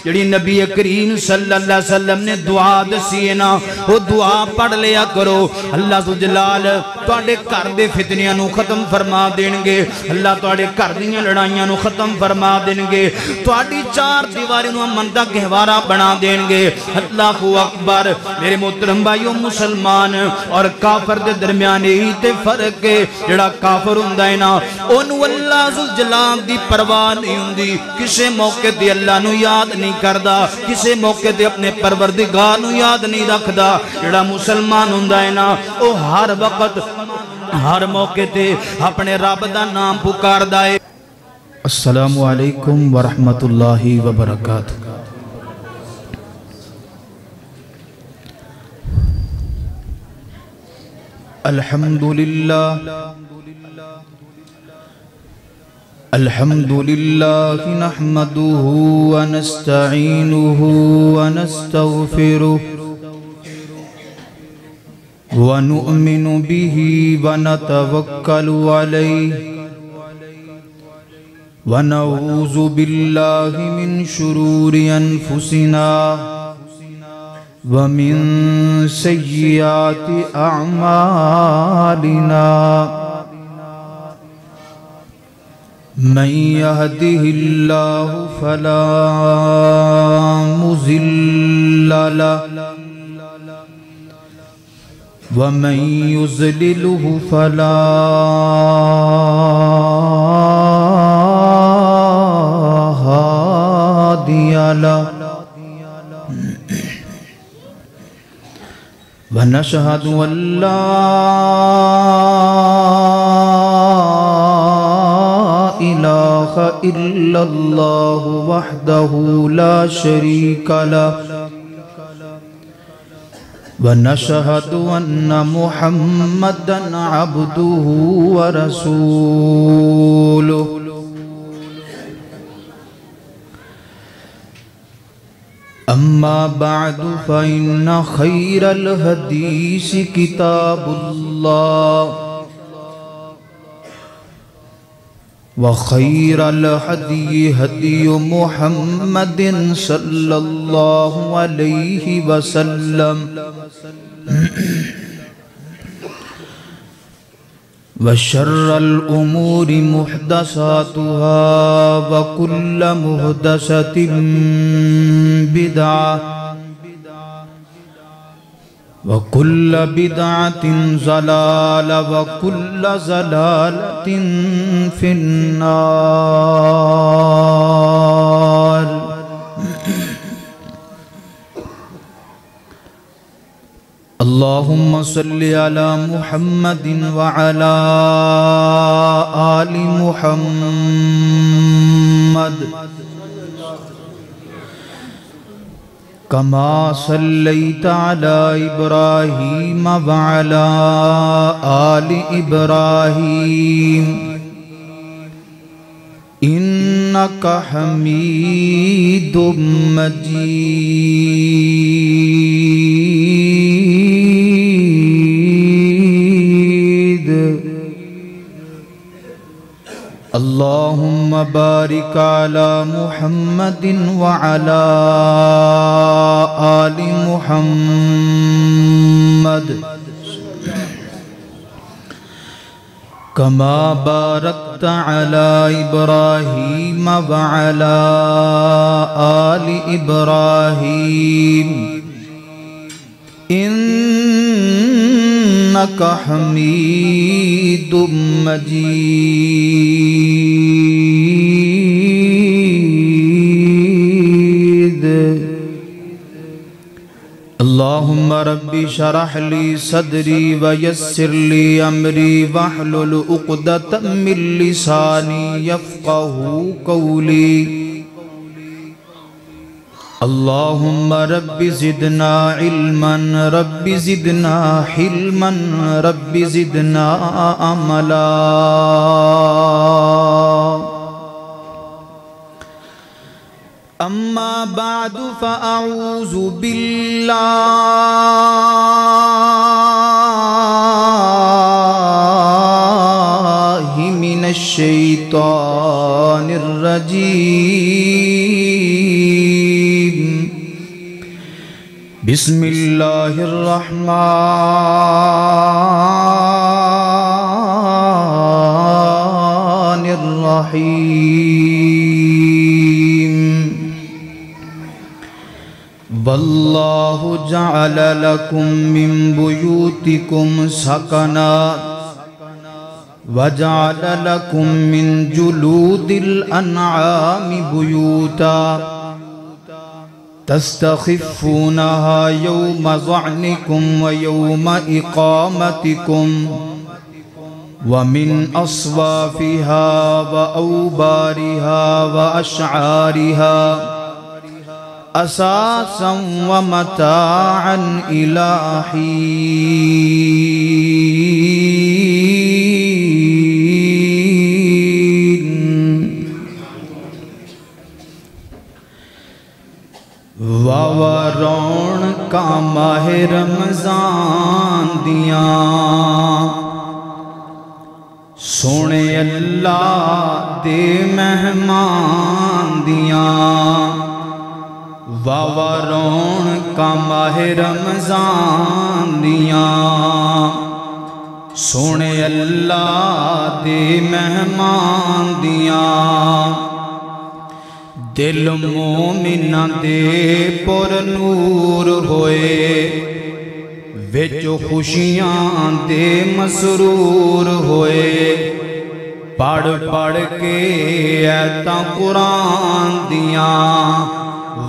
جڑی نبی کریم صلی اللہ علیہ وسلم نے دعا دسی ہے نا وہ دعا پڑھ لیا کرو اللہ تو جلال تواڈے گھر دے فتنیاں نو ختم فرما دین گے اللہ تواڈے گھر دیاں لڑائیاں نو ختم فرما دین گے تواڈی چار دیواری نو امن دا گہوارہ بنا دین گے اللہ اکبر میرے محترم بھائیو مسلمان اور کافر دے درمیان ہی تے فرق ہے جڑا کافر ہوندا ہے نا اونوں اللہ ذوالجلال دی پرواہ نہیں ہوندی کسے موقع تے اللہ نو یاد نہیں کردا کسے موقع تے اپنے پروردگار نو یاد نہیں رکھدا جڑا مسلمان ہوندا ہے نا او ہر وقت ہر موقع تے اپنے رب دا نام پکاردا ہے السلام علیکم ورحمت اللہ وبرکاتہ الحمدللہ نحمده ونستعینه ونستغفره ونؤمن به ونتوکل علیہ ونعوذ باللہ من شرور انفسنا ومن سیئات اعمالنا من يهده الله فلا مضل له ومن يضلله فلا هادي له ونشهد أن لا إله إلا الله وحده لا شريك له ونشهد أن محمدًا عبده ورسوله أما بعد فإن خير الحديث كتاب الله وخير الهدي هدي محمد صلى الله عليه وسلم وشر الأمور محدثاتها وكل محدثة بدعة وكل بدعة ضلالة وكل ضلالة في النار اللهم صل على محمد وعلى آل محمد كما صليت على إبراهيم وعلى آل إبراهيم إنك حميد مجيد اللهم بارك على محمد وعلى آل محمد كما باركت على إبراهيم وعلى آل إبراهيم إنك حميد مجيد اللهم رب شرح لي صدري ويسر لي أمري واحلل عقدة من لساني يفقه قولي اللهم رب زدنا علما رب زدنا حلما رب زدنا عملا أما بعد فأعوذ بالله من الشيطان الرجيم بسم اللہ الرحمن الرحیم واللہ جعل لکم من بیوتکم سکنا وجعل لکم من جلود الانعام بیوتا تستخفونها يوم ظعنكم ويوم إقامتكم ومن أصوافها وأوبارها وأشعارها أساسا ومتاعا إلى حين. وارون کا ماہ رمضان دیاں سونے اللہ دے مہمان دیاں وارون کا ماہ رمضان دیاں سونے اللہ دے مہمان دیاں دل مومنہ دے پر نور ہوئے وچو خوشیاں دے مسرور ہوئے پڑھ پڑھ کے ایتاں قرآن دیاں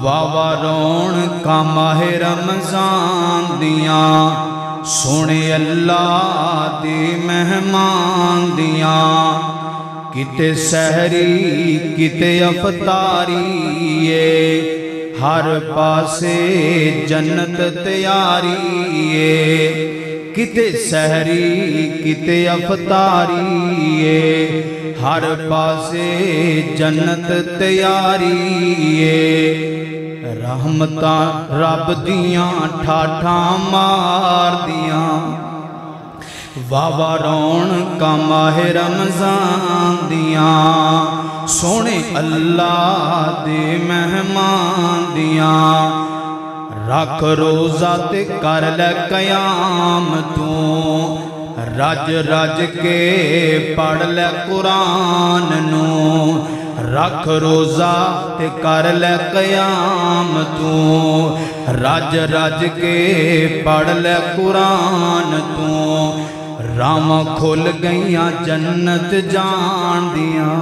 وارون کا ماہ رمضان دیاں سونے اللہ دے مہمان دیاں کتے سحری کتے افطاری ہر پاسے جنت تیاری کتے سحری کتے افطاری ہر پاسے جنت تیاری رحمتاں رب دیاں ٹھاٹھاں مار دیاں وارون کا ماہ رمضان دیاں سونے اللہ دے مہمان دیاں رکھ روزہ تے کر لے قیام تو رج رج کے پڑھ لے قرآن نو رکھ روزہ تے کر لے قیام تو رج رج کے پڑھ لے قرآن تو رام کھل گئیاں جنت جان دیاں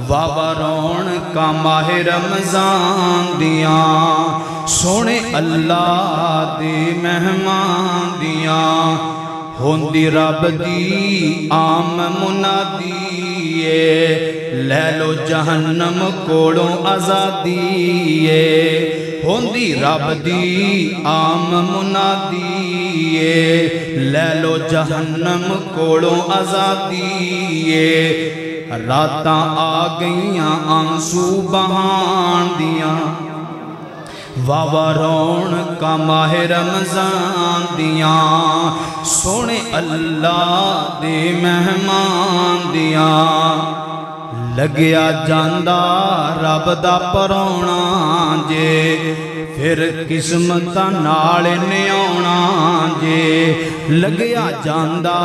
وارون کا ماہ رمضان دیاں سونے اللہ دے مہمان دیاں ہوندی رب دی عام منادی لے لو جہنم کوڑوں آزادی ہوندی رب دی عام منادی لے لو جہنم کوڑوں آزادی راتاں آ گئیاں آنسو بہان دیاں وارون کا ماہ رمضان دیاں سونے اللہ دے مہمان دیاں لگیا جاندہ رب دا پرونا جے پھر قسمتاں نال نیاونا جے لگیا جاندہ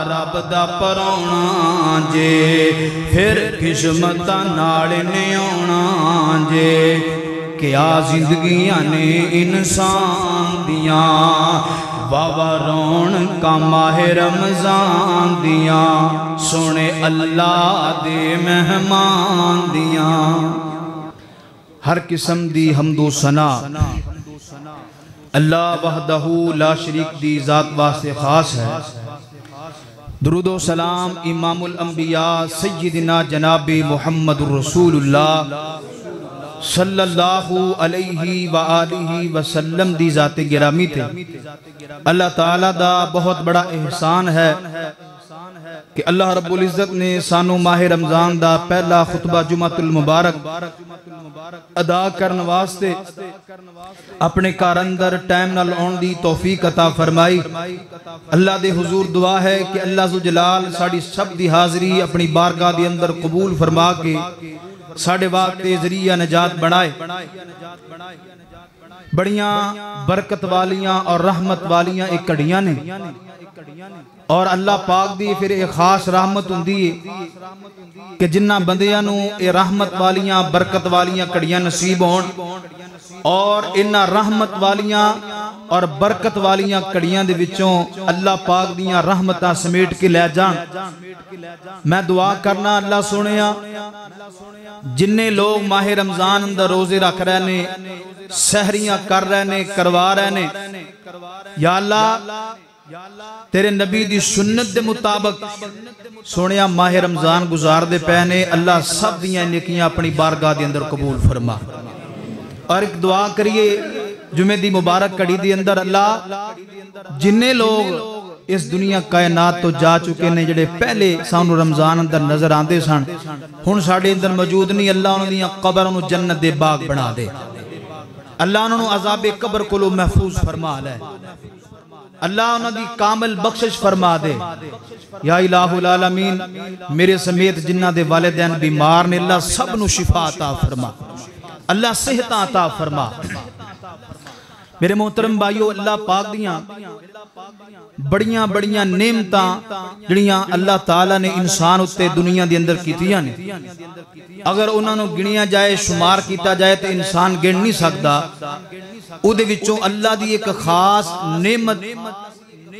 رب دا پرونا جے پھر قسمتاں نال نیاونا جے کیا زندگیاں نے انسان دیاں وارون کا ماہ رمضان دیاں سونے اللہ دے مہمان دیاں ہر قسم دی حمد و ثنا اللہ وحدہ لا شریک دی ذات واسطے خاص ہے درود و سلام امام الانبیاء سیدنا جناب محمد الرسول اللہ صلی اللہ علیہ وآلہ وسلم دی ذات گرامی تھے اللہ تعالیٰ دا بہت بڑا احسان ہے کہ اللہ رب العزت نے سانو ماہ رمضان دا پہلا خطبہ جمعۃ المبارک ادا کرن واسطے اپنے کار اندر ٹائم نال آن دی توفیق عطا فرمائی اللہ دے حضور دعا ہے کہ اللہ ذو جلال ساڑی سب دی حاضری اپنی بارگاہ دی اندر قبول فرما کے ساڑھے واسطے ذریعہ نجات بنائے بڑیاں برکت والیاں اور رحمت والیاں ایک کڑیاں نے اور اللہ پاک دی پھر ایک خاص رحمت ہوں دی کہ جنہ بندیاں نو اے رحمت والیاں برکت والیاں کڑیاں نصیب ہون اور انہ رحمت والیاں اور برکت والیاں کڑیاں دے وچوں اللہ پاک دیاں رحمتاں سمیٹ کے لے جان میں دعا کرنا اللہ سنیا جننے لوگ ماہ رمضان اندر روزے رکھ رہے نے سحریاں کر رہے نے کروا رہے نے یا اللہ تیرے نبی دی سنت دے مطابق سونیا ماہ رمضان گزار دے پہنے اللہ سب دیاں نیکیاں اپنی بارگاہ دے اندر قبول فرما اور ایک دعا کریے جمعہ دی مبارک کڑی دی اندر اللہ جننے لوگ اس دنیا کائنات تو جا چکے نے جڑے پہلے سانو رمضان اندر نظر آندے سان ہن ساڑے اندر موجود نہیں اللہ انہوں دیاں قبر انہوں جنت دے باغ بنا دے اللہ انہوں عذاب قبر کو لو محفوظ فرما لے اللہ انہوں دی کامل بخشش فرما دے یا الہ العالمین میرے سمیت جنہ دے والدین بیمار نے اللہ سب نو شفا عطا فرما اللہ صحت عطا فرما میرے محترم بھائیو اللہ پاک دیاں بڑیاں بڑیاں نعمتاں جڑیاں اللہ تعالیٰ نے انسان اتے دنیا دی اندر کیتیاں نے اگر انہوں نے گنیا جائے شمار کیتا جائے تو انسان گن نہیں سکتا او دے وچوں اللہ دی ایک خاص نعمت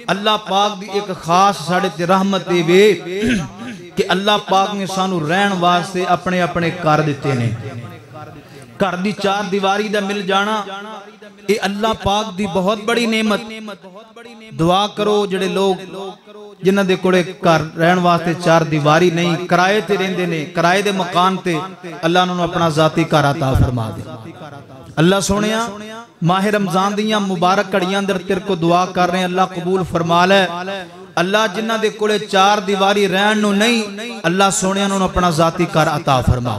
اللہ پاک دی ایک خاص ساڑے تے رحمت دے وے کہ اللہ پاک نے سانو رہن واسطے اپنے اپنے کار دیتے نے کار دی چار دیواری دا مل جانا اے اللہ پاک دی بہت بڑی نعمت دعا کرو جڑے لوگ جنہ دے کوڑے کار رہن واسطے چار دیواری نہیں کرائے تے رہندے نے کرائے دے مکان تے اللہ انہوں اپنا ذاتی کار عطا فرما دے اللہ سونیا ماہ رمضان دیاں مبارک کڑیاں در تیر کو دعا کر رہے ہیں اللہ قبول فرما لے اللہ جنہ دے کوڑے چار دیواری رہن نو نہیں اللہ سونیا انہوں اپنا ذاتی کار عطا فرما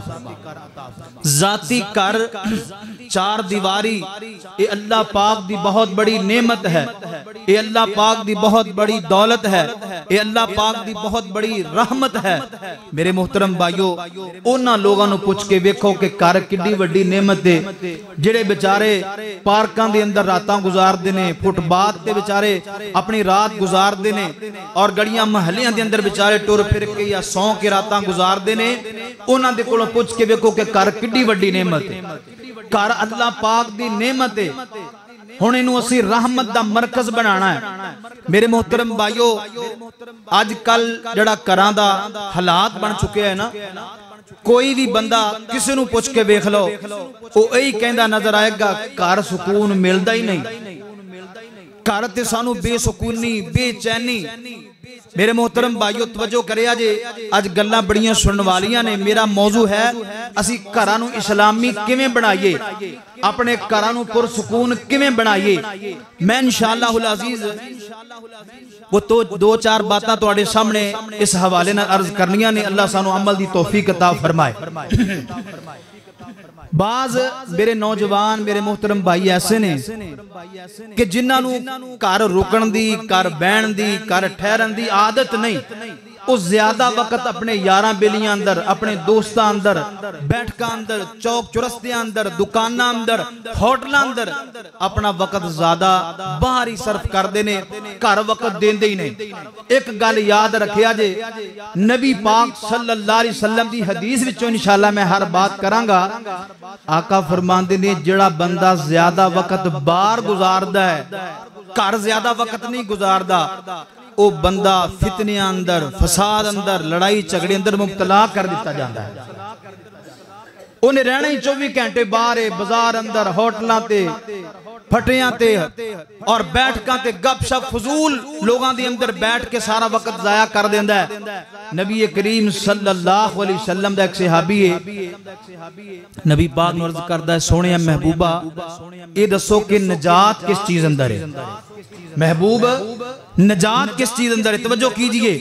ذاتی کر چار دیواری اے اللہ پاک دی بہت بڑی نعمت ہے اے اللہ پاک دی بہت بڑی دولت ہے اے اللہ پاک دی بہت بڑی رحمت ہے میرے محترم بھائیو اونا لوگاں نو پوچھ کے ویکھو کہ کر کڈی وڈی نعمت دے جڑے بیچارے پارکاں دے اندر راتاں گزار دینے فٹ بات تے بیچارے اپنی رات گزار دینے اور گڑیاں محلیاں دے اندر بیچارے ٹور پھر کے یا سون کے راتاں گزار دینے اونا دے کولوں پوچھ کے ویکھو کہ کر کڈی وڈی نعمت ہے کر اللہ پاک دی نعمت ہے ہونے نو اسی رحمت دا مرکز بنانا ہے میرے محترم بھائیو آج کل جڑا کران دا حالات بن چکے ہیں نا کوئی بھی بندہ کسی نو پوچھ کے بیکھ لو او ای کہندہ نظر آئے گا کار سکون ملدہ ہی نہیں کارتے سانو بے سکونی بے چینی میرے محترم بھائیو توجہ کرے آج گلہ بڑیاں سنن والیاں نے میرا موضوع ہے اسی کرانو اسلامی کیویں بنائیے اپنے کرانو پر سکون کیویں بنائیے میں انشاءاللہ العزیز وہ تو دو چار باتاں تو آڑے سامنے اس حوالے نہ عرض کرنیاں نے اللہ سانو عمل دی توفیق عطا فرمائے بعض میرے نوجوان میرے محترم بھائی ایسے نے کہ جنہاں نو کار رکن دی کار بین دی کار ٹھہرن دی عادت نہیں اس زیادہ وقت اپنے یاراں بیلیاں اندر اپنے دوستاں اندر بیٹھکاں اندر چوک چرستیاں اندر دکاناں اندر ہوٹلاں اندر اپنا وقت زیادہ باہری صرف کر دینے کار وقت دین دے ہی نہیں ایک گل یاد رکھیا جے نبی پاک صلی اللہ علیہ وسلم دی حدیث وچوں انشاءاللہ میں ہر بات کرانگا آقا فرمان دینے جڑا بندہ زیادہ وقت باہر گزاردہ ہے کار زیادہ وقت نہیں گزاردہ او بندہ فتنیاں اندر فساد اندر لڑائی چگڑے اندر مبتلا کر دیتا جاندہ ہے انہیں رہنا ہی 24 گھنٹے باہر بازار اندر ہوٹلاں تے پھٹیاں تے اور بیٹھکاں تے گپ شپ فضول لوگاں دی اندر بیٹھ کے سارا وقت ضائع کر دیندہ ہے نبی کریم صلی اللہ علیہ وسلم دا ایک صحابی ہے نبی پاک نو عرض کردہ ہے سونے محبوبہ یہ دسو کہ نجات کس چیز اندر ہے محبوب نجات کس چیز اندر ہے توجہ کیجئے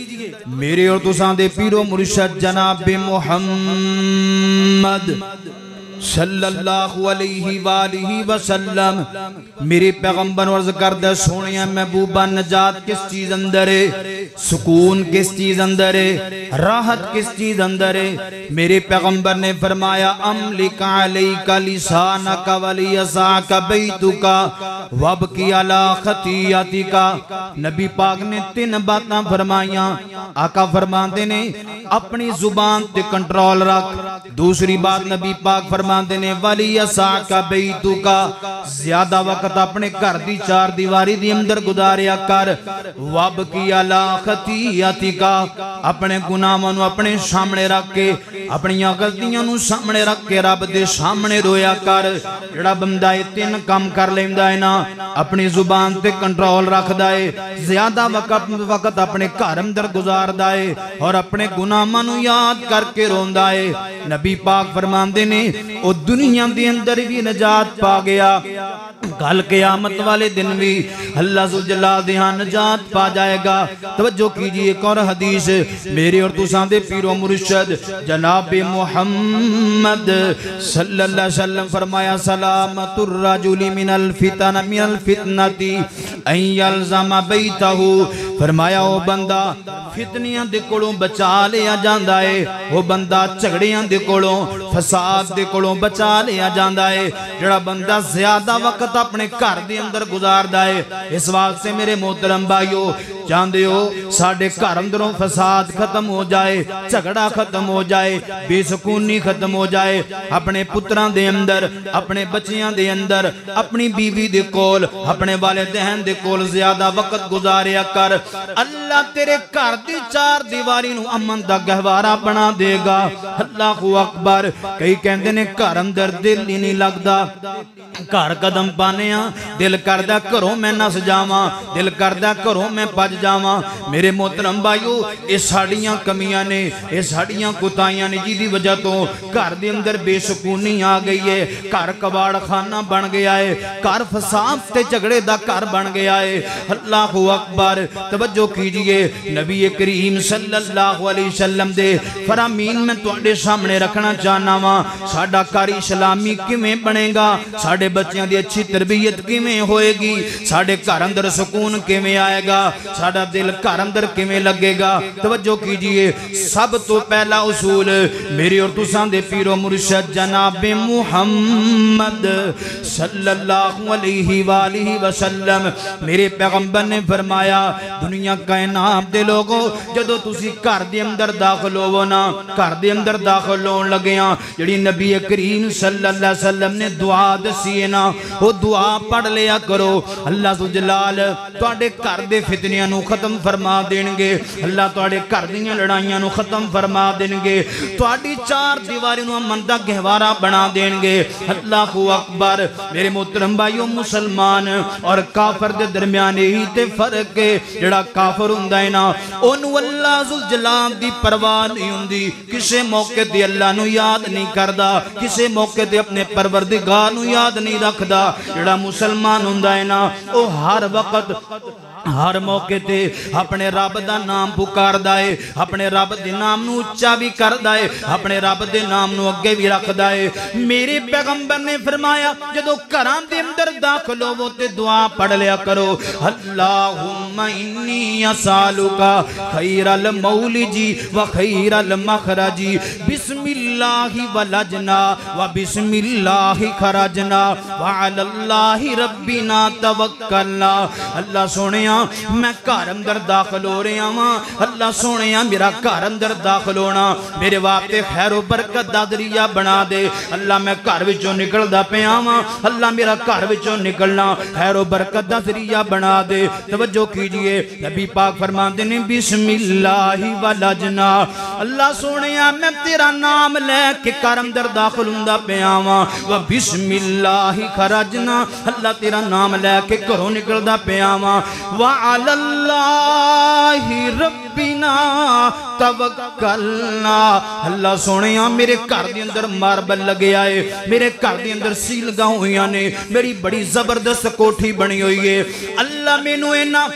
میرے اور تساں دے پیرو مرشد جناب محمد صلی اللہ علیہ وآلہ وسلم میرے پیغمبر عرض کردہ سونیا محبوبہ نجات کس چیز اندر ہے سکون کس چیز اندر ہے راحت کس چیز اندر ہے؟ میرے پیغمبر نے فرمایا املک علیک لسانک ولیسعک بیتک وابکی علی خطیئتک. نبی پاک نے 3 باتاں فرمائیاں. آقا فرماندے نے اپنی زبان تے کنٹرول رکھ. دوسری بات نبی پاک فرماندے نے ولیسعک بیتک زیادہ وقت اپنے گھر دی 4 دیواری دی اندر گزاریا کر. وابکی علی خطیئتک اپنے گناہاں نو اپنے سامنے رکھ کے اپنی غلطیاں نو سامنے رکھ کے رب دے سامنے رویا کر. جڑا بندہ یہ 3 کام کر لیندا ہے نا اپنی زبان تے کنٹرول رکھدا ہے زیادہ وقت اپنے گھر اندر گزاردا ہے اور اپنے گناہاں نو یاد کر کے روندا ہے. نبی پاک فرماندے نے او دنیا دے اندر بھی نجات پا گیا کل قیامت والے دن بھی اللہ ذوالجلال دیہاں نجات پا جائے گا. توجہ کیجئے ایک اور حدیث میرے اور تساں دے پیر و مرشد جناب محمد صلی اللہ علیہ وسلم فرمایا سلامت الرجل من الفتن من الفتنتی ان یلزم بیتہ. فرمایا وہ بندہ فتنیاں دے کولوں بچا لیا جاندا ہے, وہ بندہ جھگڑیاں دے کولوں فساد دے کولوں بچا لیا جاندا ہے جڑا بندہ زیادہ وقت اپنے گھر دے اندر گزاردا ہے. اس واسطے میرے محترم بھائیو جاندے ہو ساڈے گھر اندروں فساد ختم ہو جائے, جھگڑا ختم ہو جائے, بے سکونی ختم ہو جائے. اپنے پتراں دے اندر اپنے بچیاں دے اندر اپنی بیوی دے کول اپنے والدین دے کول زیادہ وقت گزاریا کر. اللہ تیرے گھر دی 4 دیواری نو امن دا گہوارہ بنا دے گا. اللہ اکبر. کئی کہندے نے گھر اندر دل ہی نہیں لگدا, گھر قدم پانے ہاں دل کردا گھروں میں نس جاواں, دل کردا گھروں میں بج جاواں. میرے محترم بھائیو یہ ساڈیاں کمیاں نے, یہ ساڈیاں کوتاہیاں نے جی دی وجہ تو گھر دے اندر بے سکونی آ گئی ہے, گھر کباڑ خانہ بن گیا ہے, گھر فساد تے جھگڑے دا گھر بن گیا ہے. اللہ اکبر. توجہ کیجئے نبی کریم صلی اللہ علیہ وسلم دے فرامین میں تواڈے سامنے رکھنا چاہنا وا. ساڈا گھر اسلامی کیویں بنے گا, ساڈے بچیاں دی اچھی تربیت کیویں ہوئے گی, ساڈے گھر اندر سکون کیویں آئے گا, ساڈا دل گھر اندر کیویں لگے گا. توجہ کیجئے سب تو پہلا اصول میرے اور تساں دے پیر و مرشد جناب محمد صلی اللہ علیہ وآلہ وسلم میرے پیغمبر نے فرمایا دنیا کائنات دے لوگوں جدو تسی گھر دے اندر داخل ہوو نا, گھر دے اندر داخل ہون لگیاں جڑی نبی کریم صلی اللہ علیہ وسلم نے دعا دسی ہے نا وہ دعا پڑھ لیا کرو. اللہ ذوالجلال تواڈے گھر دے فتنیاں نو ختم فرما دین گے, اللہ تواڈے گھر دیاں لڑائیاں نو ختم فرما دین گے, تواڈی 4 دیواری نو امن دا گہوارہ بنا دین گے. اللہ اکبر. میرے محترم بھائیو مسلمان اور کافر دے درمیان ہی تے فرق ہے. جڑا کافر ہوندا ہے نا اونوں اللہ ذوالجلال دی پرواہ نہیں ہوندی, کسے موقع تے اللہ نو یاد نہیں کردا, کسے موقع تے اپنے پروردگار نو یاد نہیں رکھدا. جڑا مسلمان ہوندا ہے نا او ہر وقت ہر موقع تے اپنے رب دا نام پکاردا ہے, اپنے رب دے نام نو اونچا بھی کردا ہے, اپنے رب دے نام نو اگے بھی رکھدا ہے. میرے پیغمبر نے فرمایا جدو گھراں دے اندر داخل ہوو تے دعا پڑھ لیا کرو اللہم انی اسالک خیر المولج و خیر المخرج بسم اللہ ولجنا و بسم اللہ خرجنا وعلی اللہ ربنا توکلنا. اللہ سونیا میں گھر اندر داخل ہو رہا ہوں, اللہ سونیا میرا گھر اندر داخل ہونا میرے واسطے خیر و برکت دا ذریعہ بنا دے. اللہ میں گھر وچوں نکلدا پیا ہاں, اللہ میرا گھر وچوں نکلنا خیر و برکت دا ذریعہ بنا دے. توجہ کیجئے نبی پاک فرماندے نے بسم اللہ ولجنا, اللہ سونیا میں تیرا نام لے کے گھر اندر داخل ہوندا پیا ہاں, و بسم اللہ خرجنا, اللہ تیرا نام لے کے گھروں نکلدا پیا ہاں, وعلی اللہ ربنا توکلنا. اللہ سونیا میرے گھر دے اندر ماربل لگے آئے, میرے گھر دے اندر سیلگاں ہوئیاں نے, میری بڑی زبردست کوٹھی بنی ہوئی ہے. اللہ مینوں اینا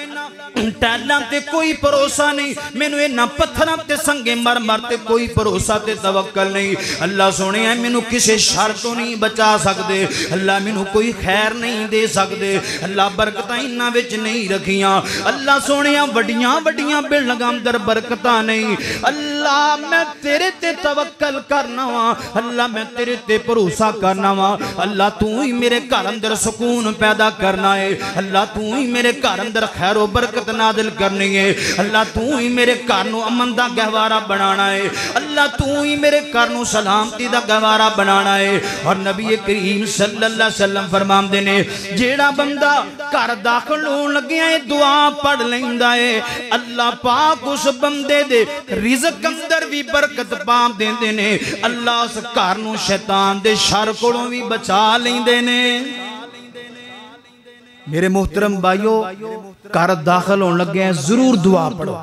ٹیلاں تے کوئی بھروسہ نہیں, مینوں اینا پتھراں تے سنگے مرمر تے کوئی بھروسہ تے توکل نہیں. اللہ سونے ہیں مینوں کسے شر تو نہیں بچا سکدے, اللہ مینوں کوئی خیر نہیں دے سکدے, اللہ برکتاں انہاں وچ نہیں رکھیاں. اللہ سونے ہیں وڈیاں وڈیاں بلڈنگاں اندر برکتاں نہیں, اللہ اللہ میں تیرے تے توکل کرنا وا، اللہ میں تیرے تے بھروسہ کرنا وا، اللہ تو ہی میرے گھر اندر سکون پیدا کرنا ہے، اللہ تو ہی میرے گھر اندر خیر و برکت نازل کرنی ہے، اللہ تو ہی میرے گھر نو امن دا گہوارہ بنانا ہے، اللہ تو ہی میرے گھر نو سلامتی دا گہوارہ بنانا ہے۔ اور نبی کریم صلی اللہ علیہ وسلم فرماندے نے جیڑا بندہ گھر داخل ہون لگیا ہے دعا پڑھ لیندا ہے، اللہ پاک اس بندے دے رزق اندر بھی برکت پا دیندے نے، اللہ اس گھر نو شیطان دے شر کولوں بھی بچا لیندے نے۔ میرے محترم بھائیو، گھر داخل ہون لگے ہیں ضرور دعا پڑھو،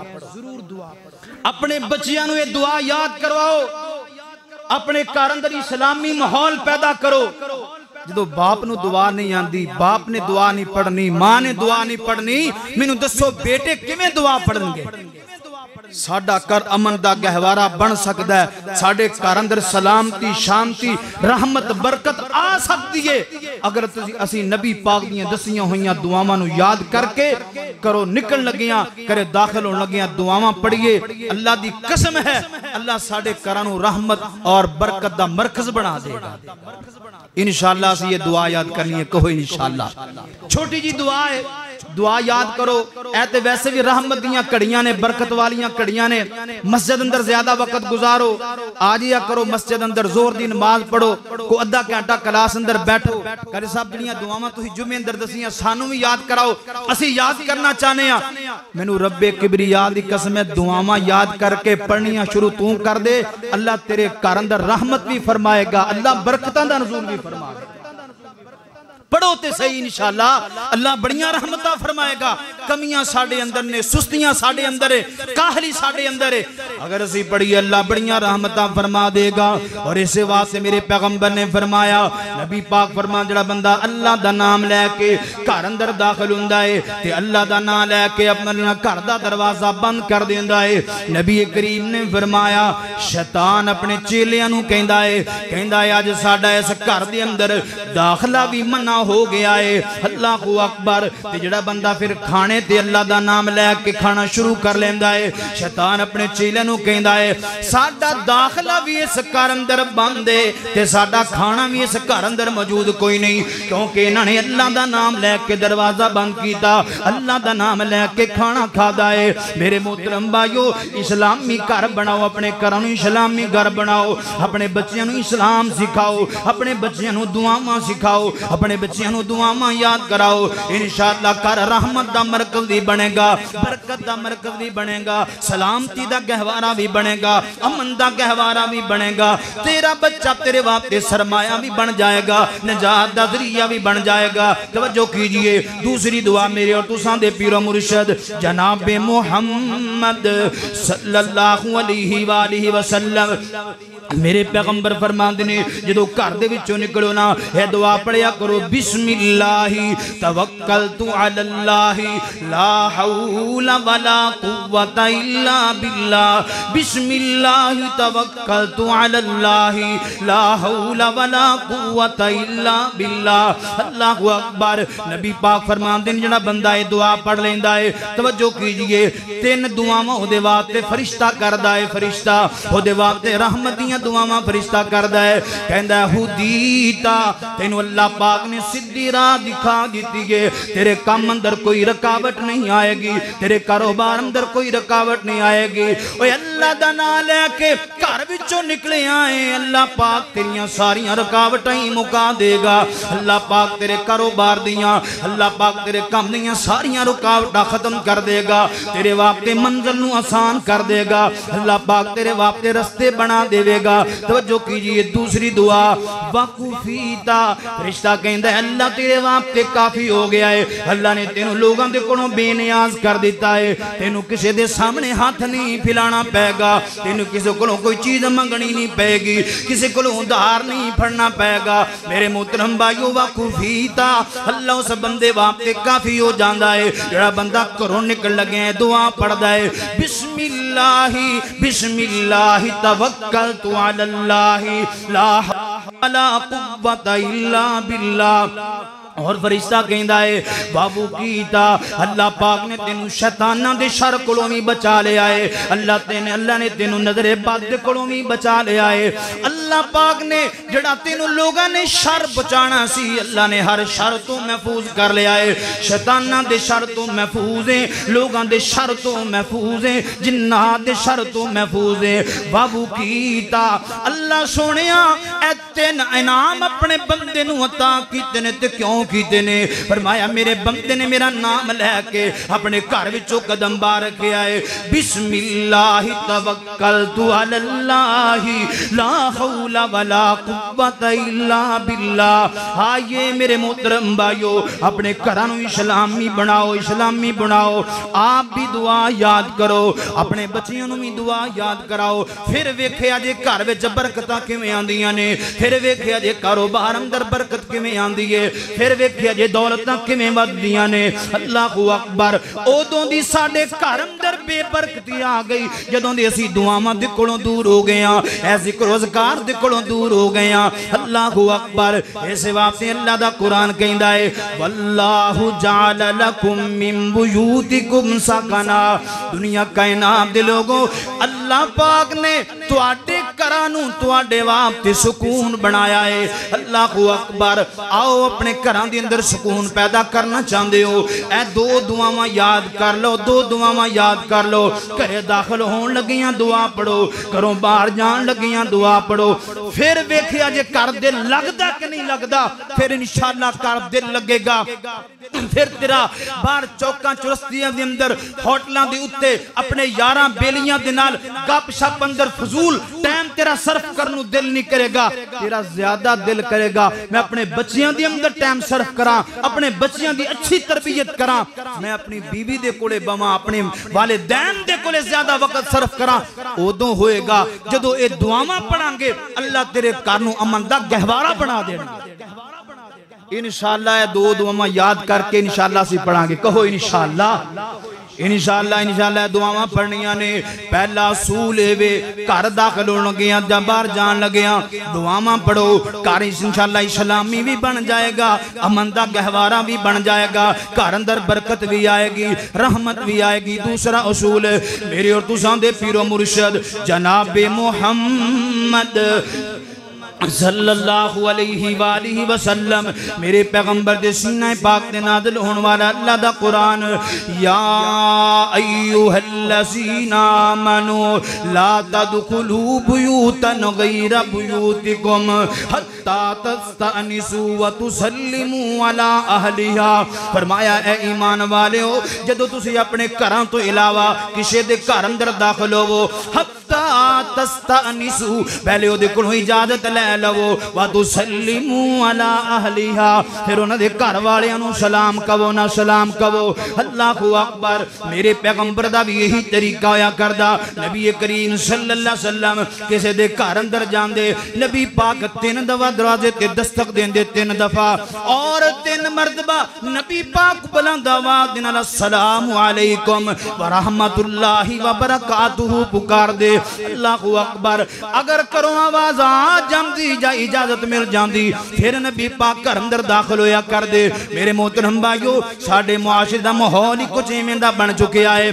اپنے بچیاں نو یہ دعا یاد کرواؤ، اپنے گھر اندر اسلامی ماحول پیدا کرو۔ جدو باپ نو دعا نہیں آندی، باپ نے دعا نہیں پڑھنی، ماں نے دعا نہیں پڑھنی، مینوں دسو بیٹے کیویں دعا پڑھن گے؟ ساڈا گھر امن دا گہوارہ بن سکدا ہے، ساڈے گھر اندر سلامتی، شانتی، رحمت، برکت آ سکتی ہے اگر اسی نبی پاک دیاں دسیاں ہوئیاں دعاواں نو یاد کر کے کرو نکل لگیاں کرے داخل ہون لگیاں دعاواں پڑھیے۔ اللہ دی قسم ہے اللہ ساڈے گھراں نو رحمت اور برکت دا مرکز بنا دے گا۔ انشاءاللہ اسی یہ دعا یاد کرنی ہے، کہو انشاءاللہ۔ چھوٹی جی دعا ہے، دعا یاد کرو، ایتے ویسے بھی رحمت دیاں کڑیاں نے، برکت والیاں کڑیاں نے، مسجد اندر زیادہ وقت گزارو، آجیا کرو مسجد اندر زور دی نماز پڑھو، کو ادھا گھنٹہ کلاس اندر بیٹھو، کرے صاحب جڑیاں دعاواں تسی جمعے اندر دسیاں سانو بھی یاد کراؤ، اسی یاد کرنا چاہنے ہاں۔ مینوں رب کبریا دی قسم ہے دعاواں یاد کر کے پڑھنیاں شروع تو کر دے، اللہ تیرے گھر اندر رحمت بھی فرمائے گا، اللہ برکتاں دا نزول بھی فرمائے گا۔ پڑھو تے صحیح انشاءاللہ اللہ بڑیاں رحمتہ فرمائے گا۔ کمیاں ساڑے اندر نے، سستیاں ساڑے اندر ہے، کاہلی ساڑے اندر ہے، اگر اسی پڑھی اللہ بڑیاں رحمتہ فرما دے گا۔ اور اسے واسطے میرے پیغمبر نے فرمایا، نبی پاک فرما جڑا بندہ اللہ دا نام لے کے گھر اندر داخل ہوندا ہے تے اللہ دا نام لے کے اپنا گھر دا دروازہ بند کر دیندا ہے۔ نبی کریم نے فرمایا شیطان اپنے چیلیاں نو کہندا ہے اج ساڈا اس گھر دے اندر داخلہ بھی منع ہو گیا ہے، اللہ اکبر۔ تے جڑا بندہ پھر کھانے تے اللہ دا نام لے کے کھانا شروع کر لیندا ہے، شیطان اپنے چیلیاں نو کہندا ہے ساڈا داخلہ بھی اس گھر اندر بند ہے تے ساڈا کھانا بھی اس گھر اندر موجود کوئی نہیں، کیونکہ انہاں نے اللہ دا نام لے کے دروازہ بند کیتا، اللہ دا نام لے کے کھانا کھادا ہے۔ میرے محترم بھائیو، اسلامی گھر بناؤ، اپنے گھراں نو اسلامی گھر بناؤ، اپنے بچیاں نو اسلام سکھاؤ، اپنے بچیاں نو دعاواں سکھاؤ، اپنے بچیاں نو دعاواں یاد کراؤ، انشاءاللہ گھر رحمت دا مرکز بھی بنے گا، برکت دا مرکز بھی بنے گا، سلامتی دا گہوارہ بھی بنے گا، امن دا گہوارہ بھی بنے گا، تیرا بچہ تیرے واسطے سرمایہ بھی بن جائے گا، نجات دا ذریعہ بھی بن جائے گا۔ توجہ کیجئے، دوسری دعا میرے اور تساں دے پیر و مرشد جناب محمد صلی اللہ علیہ وآلہ وسلم میرے پیغمبر فرماندے نے جدو گھر دے وچوں نکلو نا اے دعا پڑھیا کرو، بسم اللہ توکلت علی اللہ لا حول ولا قوت الا باللہ، بسم اللہ توکلت علی اللہ لا حول ولا قوت الا باللہ۔ اللہ اکبر۔ نبی پاک فرماندے نے جڑا بندہ اے دعا پڑھ لیندا ہے، توجہ کیجئے، تین دعاواں او دے واسطے فرشتہ کردا ہے، فرشتہ او دے واسطے رحمت دیاں دعاواں فرشتہ کردا ہے، کہندا ہے ہدیتا، تینو اللہ پاک نے سیدھی راہ دکھا دیتی ہے، تیرے کام اندر کوئی رکاوٹ نہیں آئے گی، تیرے کاروبار اندر کوئی رکاوٹ نہیں آئے گی۔ اوے اللہ دا نام لے کے گھر وچوں نکلے آئے، اللہ پاک تیریاں ساریاں رکاوٹاں ہی مکا دے گا، اللہ پاک تیرے کاروبار دیاں، اللہ پاک تیرے کام دیاں ساریاں رکاوٹاں ختم کر دے گا، تیرے واسطے منزل نو آسان کر دے گا، اللہ پاک تیرے واسطے رستے بنا دے گا۔ توجہ کیجئے، دوسری دعا وقفیتا، فرشتہ کہندا ہے اللہ تیرے واسطے کافی ہو گیا ہے، اللہ نے تینوں لوگاں دے کولوں بے نیاز کر دیتا ہے، تینوں کسی دے سامنے ہاتھ نہیں پھیلانا پے گا، تینوں کسی کولوں کوئی چیز منگنی نہیں پے گی، کسی کولوں ادھار نہیں پھڑنا پے گا۔ میرے محترم بھائیو، وقفیتا، اللہ اس بندے واسطے کافی ہو جاندا ہے جڑا بندہ گھروں نکل لگے ہیں دعا پڑھدا ہے، بسم اللہ توکلت علی اللہ لا لا قوت الا باللہ. اور فرشتہ کہندا ہے بابو کیتا اللہ پاک نے تینوں شیطاناں دے شر کولوں وی بچا لیا ہے. اللہ نے تینوں نظر بد کولوں وی بچا لیا ہے. اللہ پاک نے جڑا تینوں لوگاں نے شر بچانا سی اللہ نے ہر شر تو محفوظ کر لیا ہے. شیطاناں دے شر تو محفوظ ہیں, لوگاں دے شر تو محفوظ ہیں, جنات دے شر تو محفوظ ہیں. بابو کیتا اللہ سونیا اے تین انعام اپنے بندے نوں عطا کیتے نے تے کیوں کیتے نے؟ فرمایا میرے بندے نے میرا نام لے کے اپنے گھر وچوں قدم باہر رکھے آئے, بسم اللہ توکلت علی اللہ لا حول ولا قوت الا باللہ. آئیے میرے محترم بھائیو اپنے گھراں اسلامی بناؤ, اسلامی بناؤ. آپ بھی دعا یاد کرو, اپنے بچیاں نوں بھی دعا یاد کراؤ. پھر ویکھیا جے گھر وچ برکتاں کیویں آندیاں نے, پھر ویکھیا جے کاروبار اندر برکت کیویں آندی ہے, پھر ویکھیا جے دولتاں کیویں ودیاں نے. اللہ اکبر. اودوں دی ساڈے گھر اندر بے برکتی آ گئی جدوں دی اسی دعاواں دے کولوں دور ہو گئے ہاں, اے ذکر و اذکار دے کولوں دور ہو گئے ہاں. اللہ اکبر. اس واسطے اللہ دا قرآن کہندا ہے واللہ جعل لکم من بیوتکم سکنا. دنیا کائنات دے لوگوں اللہ پاک نے تواڈے گھراں نوں تواڈے واسطے سکون بنایا ہے. اللہ اکبر. آؤ اپنے گھراں دے اندر سکون پیدا کرنا چاہندے ہو, اے دو دعاواں یاد کر لو, دو دعاواں یاد کر لو. گھرے داخل ہون لگیاں دعا پڑھو, گھروں باہر جان لگیاں دعا پڑھو. پھر ویکھیا جے گھر دل لگدا کہ نہیں لگدا, پھر انشاءاللہ گھر دل لگے گا. پھر تیرا باہر چوکاں چرستیاں دے اندر ہوٹلاں دے اوتے اپنے یاراں بیلیاں دے نال گپ شپ اندر فضول ٹائم تیرا صرف کرنوں دل نہیں کرے گا, تیرا زیادہ دل کرے گا میں اپنے بچیاں دی اندر ٹائم صرف کراں, اپنے بچیاں دی اچھی تربیت کراں, میں اپنی بیوی دے کولے بواں, اپنے والدین دے کولے زیادہ وقت صرف کراں. اودوں ہوئے گا جدوں اے دعاواں پڑھاں گے اللہ تیرے گھر نوں امن دا گہوارہ بنا دینا. انشاءاللہ اے دو دعاواں یاد کر کے انشاءاللہ سی پڑھاں گے. کہو انشاءاللہ. انشاءاللہ دعاواں پڑھنیاں نے. پہلا اصول وے گھر داخل ہون لگیاں جب باہر جان لگیاں دعاواں پڑھو, گھر انشاءاللہ اسلامی بھی بن جائے گا, امن دا گہوارہ بھی بن جائے گا, گھر اندر برکت بھی آئے گی, رحمت بھی آئے گی. دوسرا اصول میرے اور تساں دے پیر و مرشد جناب محمد صلی اللہ علیہ وآلہ وسلم میرے پیغمبر دے سینہ پاک دے نازل ہون والا اللہ دا قرآن یا ایوہ الذین آمنوا لا تدخلوا بیوتا غیر بیوتکم حتی تستأنسوا وتسلموا علی اہلیہا. فرمایا اے ایمان والے ہو جدو تسی اپنے گھراں تو علاوہ کسی دے گھر اندر داخل ہو حتی تستأنسوا پہلے او دے کولوں اجازت لے لو وَتُسَلِّمُوا عَلَىٰ أَهْلِهَا پھر انہاں دے گھر والیاں نوں سلام کہو نہ سلام کہو. اللہ اکبر. میرے پیغمبر دا بھی یہی طریقہ ہویا کردا. نبی کریم صلی اللہ علیہ وسلم کسے دے گھر اندر جان دے نبی پاک 3 دفعہ دروازے تے دستک دین دے 3 دفعہ اور 3 مرتبہ نبی پاک بلند آواز دے نال السلام علیکم ورحمت اللہ وبرکاتہ پکار دے. اللہ اکبر. اگر کرو آواز آ جمدی جا اجازت مل جاندی پھر نبی پاک گھر اندر داخل ہویا کر دے. میرے محترم بھائیو ساڈے معاشرے دا ماحول ہی کچھ ایویں دا بن چکیا ہے.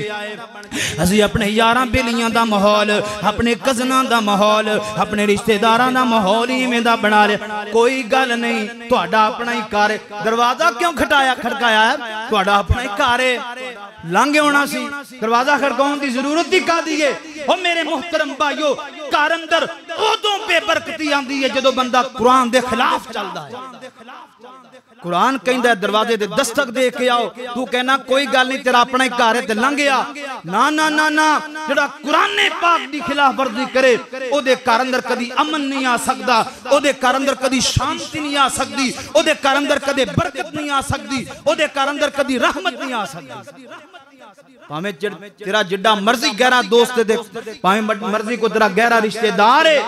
اسی اپنے یاراں بیلیاں دا ماحول, اپنے کزناں دا ماحول, اپنے رشتہ داراں دا ماحول ہی ایویں دا بنا لے. کوئی گل نہیں, تہاڈا اپنا ہی گھر ہے. دروازہ کیوں کھڑکایا ہے؟ تہاڈا اپنا ہی گھر ہے, لانگے ہونا سی, دروازہ کھڑکاؤن دی ضرورت ہی کا دیئے. اور میرے محترم بھائیو گھر اندر اودوں بے برکتی آندی ہے جدو بندہ قرآن دے خلاف چلدا ہے. قرآن کہندا ہے دروازے دے دستک دے کے آؤ, تو کہنا کوئی گل نہیں تیرا اپنا ہی گھر ہے تے لنگیا. نا نا نا نا, جڑا قرآن پاک دی خلاف ورزی کرے او دے گھر اندر کدی امن نہیں آ سکدا, او دے گھر اندر کدی شانتی نہیں آ سکدی, او دے گھر اندر کدی برکت نہیں آ سکدی, او دے گھر اندر کدی رحمت نہیں آ سکدی. پاہمیں تیرا جڈا مرضی گہرا دوست دے, پاہمیں مرضی کو تیرا گہرا رشتہ دار ہے,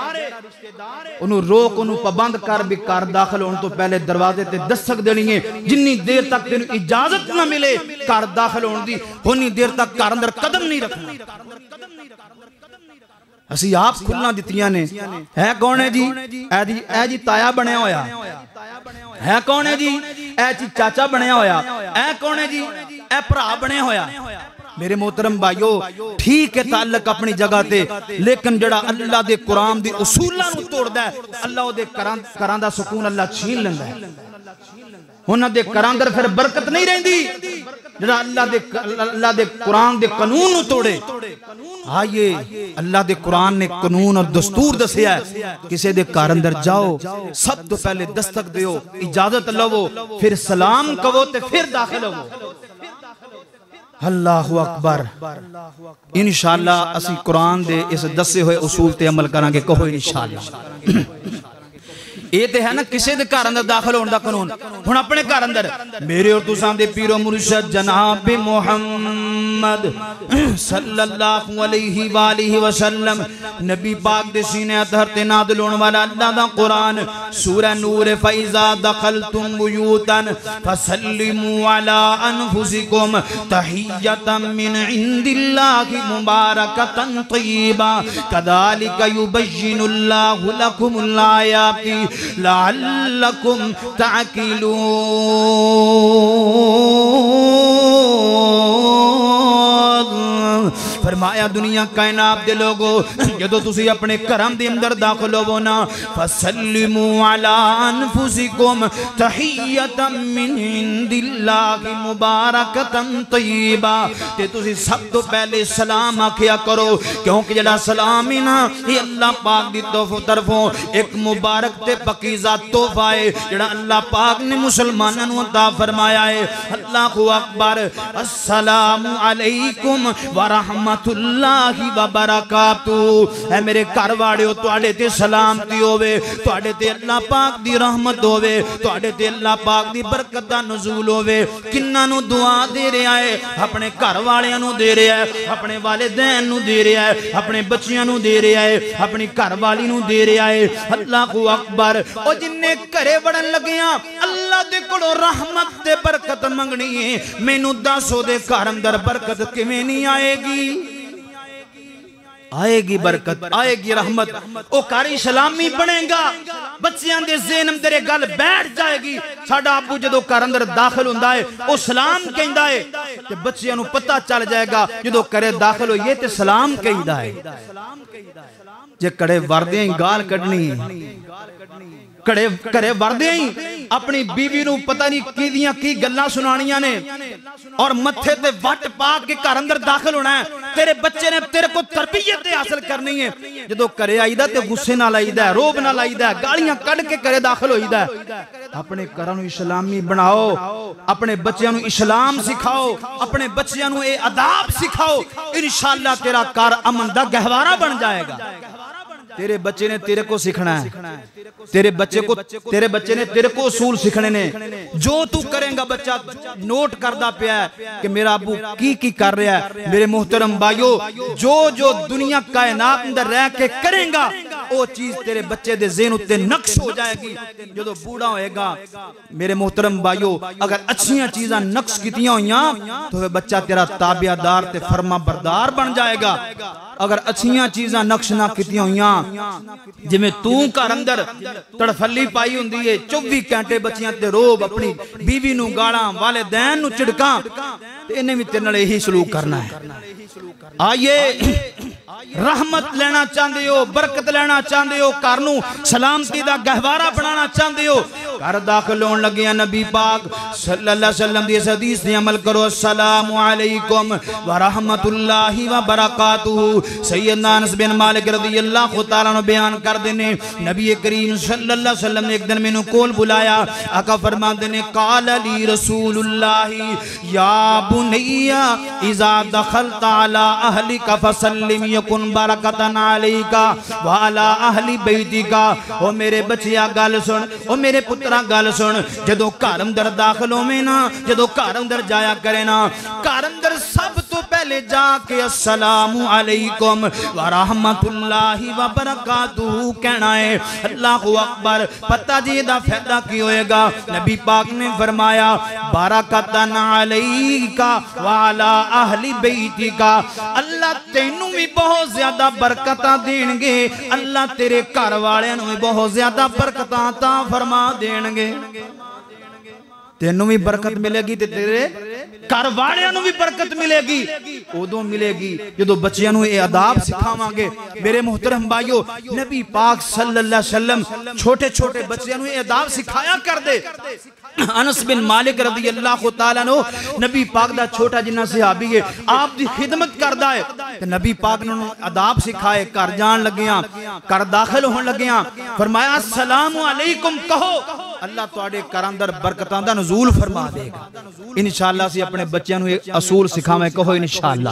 انہوں روک انہوں پابند کر بھی کار داخل ہون تو پہلے دروازے تے دستک دینی ہے. جنی دیر تک تینوں اجازت نہ ملے کار داخل ہون دی, ہونی دیر تک کار اندر قدم نہیں رکھنا. اسی آپ کھلنا دیتیاں نے ہے کون ہے جی اے جی تایا بنیا ہویا ہے کون ہے جی اے جی چاچا بنیا ہویا اے کون ہے جی اے پرا بنیا ہویا میرے محترم بھائیو ٹھیک ہے تعلق اپنی جگہ تے لیکن جڑا اللہ دے قرآن دے اصولہ نو توڑ دا ہے اللہ دے کران دا سکون اللہ چھین لندا ہے انہاں دے کران در پھر برکت نہیں رہندی جڑا اللہ دے قرآن دے قانون نو توڑے آئیے اللہ دے قرآن نے قانون اور دستور دسیا ہے کسے دے کار اندر جاؤ سب تو پہلے دستک دیو اجازت لو پھر سلام کہو تے پھر داخل ہو اللہ اکبر انشاءاللہ اسی قرآن دے اس دسے ہوئے اصول تے عمل کریں گے کہو انشاءاللہ یہ تے ہے نا کسے دے کار اندر داخل ہونے دا قانون ہن اپنے کار اندر میرے اور تساں دے پیر و مرشد جناب محمد صلی اللہ علیہ وآلہ وسلم نبی پاک دے سینے اطہر تے نازل ہونے والا اللہ دا قرآن سورہ نور فَإِذَا دَخَلْتُمْ بُيُوتًا فَسَلِّمُوا عَلَىٰ أَنفُسِكُمْ تَحِيَّةً مِّنْ عِندِ اللَّهِ مُبَارَكَةً طَيِّبَةً كَذَلِكَ يُبَيِّنُ اللَّهُ لَكُمُ الْآيَاتِ لعلکم تعقلون فرمایا دنیا کائنات دے لوگو جدو تسی اپنے کرم دے اندر داخل ہو نا فسلموا علی انفسکم تحیتا من عند اللہ مبارکتا طیبا تے تسی سب تو پہلے سلام آکھیا کرو کیونکہ جڑا سلام ہی نا یہ اللہ پاک دی طرفوں ایک مبارک تے پاکیزہ تحفہ ہے جڑا اللہ پاک نے مسلمانوں عطا فرمایا ہے اللہ اکبر السلام علیکم ورحمت اللہ وبرکاتہ اے میرے گھر والےو تواڈے تے سلامتی ہوے تواڈے تے اللہ پاک دی رحمت ہوے تواڈے تے اللہ پاک دی برکت دا نزول ہوے کناں نو دعا دے رہا ہے اپنے گھر والیاں نو دے رہا ہے اپنے والدین نو دے رہا ہے اپنے بچیاں نو دے رہا ہے اپنی گھر والی نو دے رہا ہے اللہ اکبر او جننے کرے وڑن لگیاں اللہ دے کولوں رحمت تے برکت منگنی ہے مینوں دسو دے گھر اندر برکت کیویں نہیں آئے گی آئے گی برکت آئے گی رحمت او کاری سلامی بنے گا بچیاں دے ذہن تیرے گل بیٹھ جائے گی ساڈا ابو جدو گھر اندر داخل ہوندا ہے او سلام کہندا ہے تے بچیاں نو پتہ چل جائے گا جدو کرے داخل ہو یہ تے سلام کہندا ہے جے کڑے وردے گال کڈنی کرے وردے ہی اپنی بیوی نو پتہ نہیں کی دیاں کی گلاں سنانیاں نے اور متھے تے وٹ پاک کے گھر اندر داخل ہونا ہے تیرے بچے نے تیرے کو تربیت حاصل کرنی ہے جدو کرے آئیدہ تے غصے نہ لائیدہ ہے روب نہ لائیدہ ہے گالیاں کڑ کے کرے داخل ہوئیدہ ہے اپنے کرانو اسلامی بناؤ اپنے بچیانو اسلام سکھاؤ اپنے بچیانو اے اداب سکھاؤ انشاءاللہ تیرا کار امن دا گہوارہ بن جائے گا تیرے بچے نے تیرے کو سکھنا ہے تیرے بچے نے تیرے کو اصول سکھنے نے جو تو کریں گا بچہ نوٹ کردہ پیا ہے کہ میرا ابو کی کر رہا ہے میرے محترم بھائیو جو دنیا کائنات اندر رہ کے کریں گا وہ چیز تیرے بچے دے ذہن اتے نقش ہو جائے گی جو تو بوڑھا ہوئے گا میرے محترم بھائیو اگر اچھیاں چیزاں نقش کیتیاں ہوئیاں تو وہ بچہ تیرا تابعہ دار تے فرما بردار بن جائے گا اگر اچھیاں چیزاں نقش نہ کیتیاں ہوئیاں جی میں تو کار اندر تڑفلی پائی ہوں دیئے 24 گھنٹے بچیاں تے روب اپنی بیوی نو گاڑاں والدین نو چڑکاں تے انہیں بھی تیرے ہی سلوک کرنا ہے آئیے رحمت لینا چاندے ہو برکت لینا چاندے ہو کارنو سلامتی دا گہوارہ بنانا چاندے ہو کار داخل ہون لگیا نبی پاک صلی اللہ علیہ وسلم دی اس حدیث نے عمل کرو السلام علیکم ورحمت اللہ وبرکاتہ سیدنا انس بن مالک رضی اللہ تعالیٰ نے بیان کر دینے نبی کریم صلی اللہ علیہ وسلم نے ایک دن میں نے کول بلایا آقا فرما دینے قال لی رسول اللہ یا بنیا اذا دخلت علی اہلک فسلم یکن برکتن علیکا وعلا اہلی بیتکا او میرے بچیا گال سن او میرے پترہ گال سن جدو کار اندر داخلوں میں نا جدو کار اندر جایا کرے نا کار اندر سب تو پہلے پہلے جا کے السلام علیکم ورحمت اللہ وبرکاتہ کہنا ہے۔ اللہ اکبر۔ پتہ جی دا فائدہ کی ہوئے گا؟ نبی پاک نے فرمایا برکتن علیکا وعلا اہل بیتکا، اللہ تینوں بھی بہت زیادہ برکتاں دین گے، اللہ تیرے گھر والے بھی بہت زیادہ برکتاں عطا فرما دین گے۔ تینوں بھی برکت ملے گی تے تیرے گھر والوں نوں بھی برکت ملے گی۔ ادوں ملے گی جدوں بچیاں نوں اے آداب سکھاواں گے۔ میرے محترم بھائیو، نبی پاک صلی اللہ علیہ وسلم چھوٹے چھوٹے بچیاں نوں اے آداب سکھایا کر دے۔ انس بن مالک رضی اللہ تعالیٰ عنہ نبی پاک دا چھوٹا جنہ صحابی ہے، آپ دی خدمت کردہ ہے، نبی پاک نے آداب سکھائے، کر جان لگیاں، کر داخل ہون لگیاں، فرمایا السلام علیکم کہو، اللہ تواڈے گھر اندر برکتاں دا نزول فرما دے گا۔ انشاءاللہ سی اپنے بچیاں نوں اصول سکھاویں، کہو انشاءاللہ۔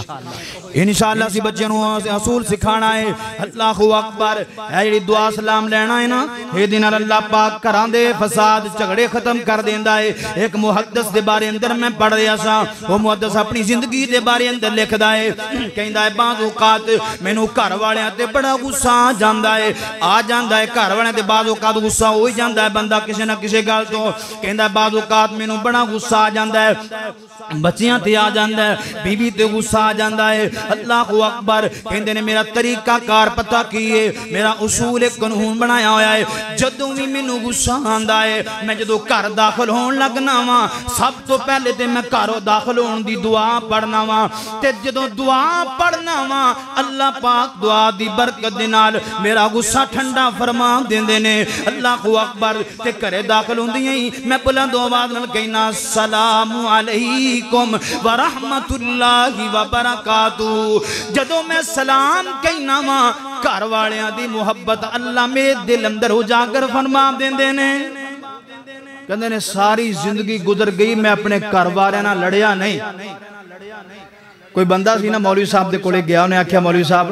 انشاءاللہ سی بچیاں نوں اصول سکھانا ہے۔ اللہ اکبر۔ اے جڑی دعا سلام لینا ہے نا، اے دن اللہ پاک گھراں دے فساد جھگڑے ختم کر دیندا ہے۔ ایک محدث دے بارے اندر میں پڑھ رہا سا، وہ محدث اپنی زندگی دے بارے اندر لکھدا ہے، کہندا ہے بعض اوقات مینوں گھر والیاں تے بڑا غصہ آ جاندا ہے، گھر والیاں تے بعض اوقات غصہ ہو جاندا ہے بندہ کسی نہ کسی گل تو، کہندا بعض اوقات مینوں بڑا غصہ آ جاندا ہے، بچیاں تے آ جاندا ہے، بیوی تے غصہ آ جاندا ہے۔ اللہ اکبر۔ کہندے نے میرا طریقہ کار پتہ کی ہے، میرا اصول ایک قانون بنایا ہویا ہے، جدوں بھی مینوں غصہ آندا ہے میں جدوں گھر داخل ہون لگنا وا، سب تو پہلے تے میں گھروں داخل ہون دی دعا پڑھنا وا، تے جدوں دعا پڑھنا وا اللہ پاک دعا دی برکت دے نال میرا غصہ ٹھنڈا فرما دیندے نے۔ اللہ اکبر۔ تے گھرے داخل ہوندیاں ہی میں بلند آواز نال کہنا السلام علیکم ورحمت اللہ وبرکاتہ۔ جدوں میں سلام کہنا وا گھر والیاں دی محبت اللہ میرے دل اندر اجاگر فرما دیندے نے۔ کہندے نے ساری زندگی گزر گئی میں اپنے گھر والے نال لڑیا نہیں۔ کوئی بندہ سی نا مولوی صاحب دے کولے گیا، انہیں آکھیا مولوی صاحب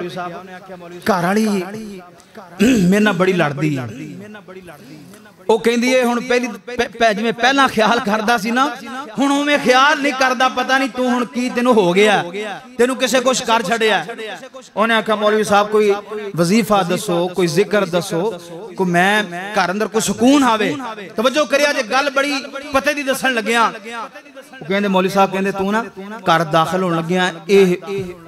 گھر والی میرے نال بڑی لڑدی ہے، وہ کہندی ہے ہن پہلی جویں پہلا خیال کردا سی نا ہن اوویں خیال نہیں کردا، پتہ نہیں تو ہن کی تینوں ہو گیا، تینوں کسے کچھ کر چھڑیا۔ انہیں آکھیا مولوی صاحب کوئی وظیفہ دسو، کوئی ذکر دسو، کو میں گھر اندر کوئی سکون آوے۔ توجہ کریا جے گل بڑی پتے دی دسن لگیاں۔ وہ کہندے مولوی صاحب کہندے تو نا گھر داخل ہون لگیاں اے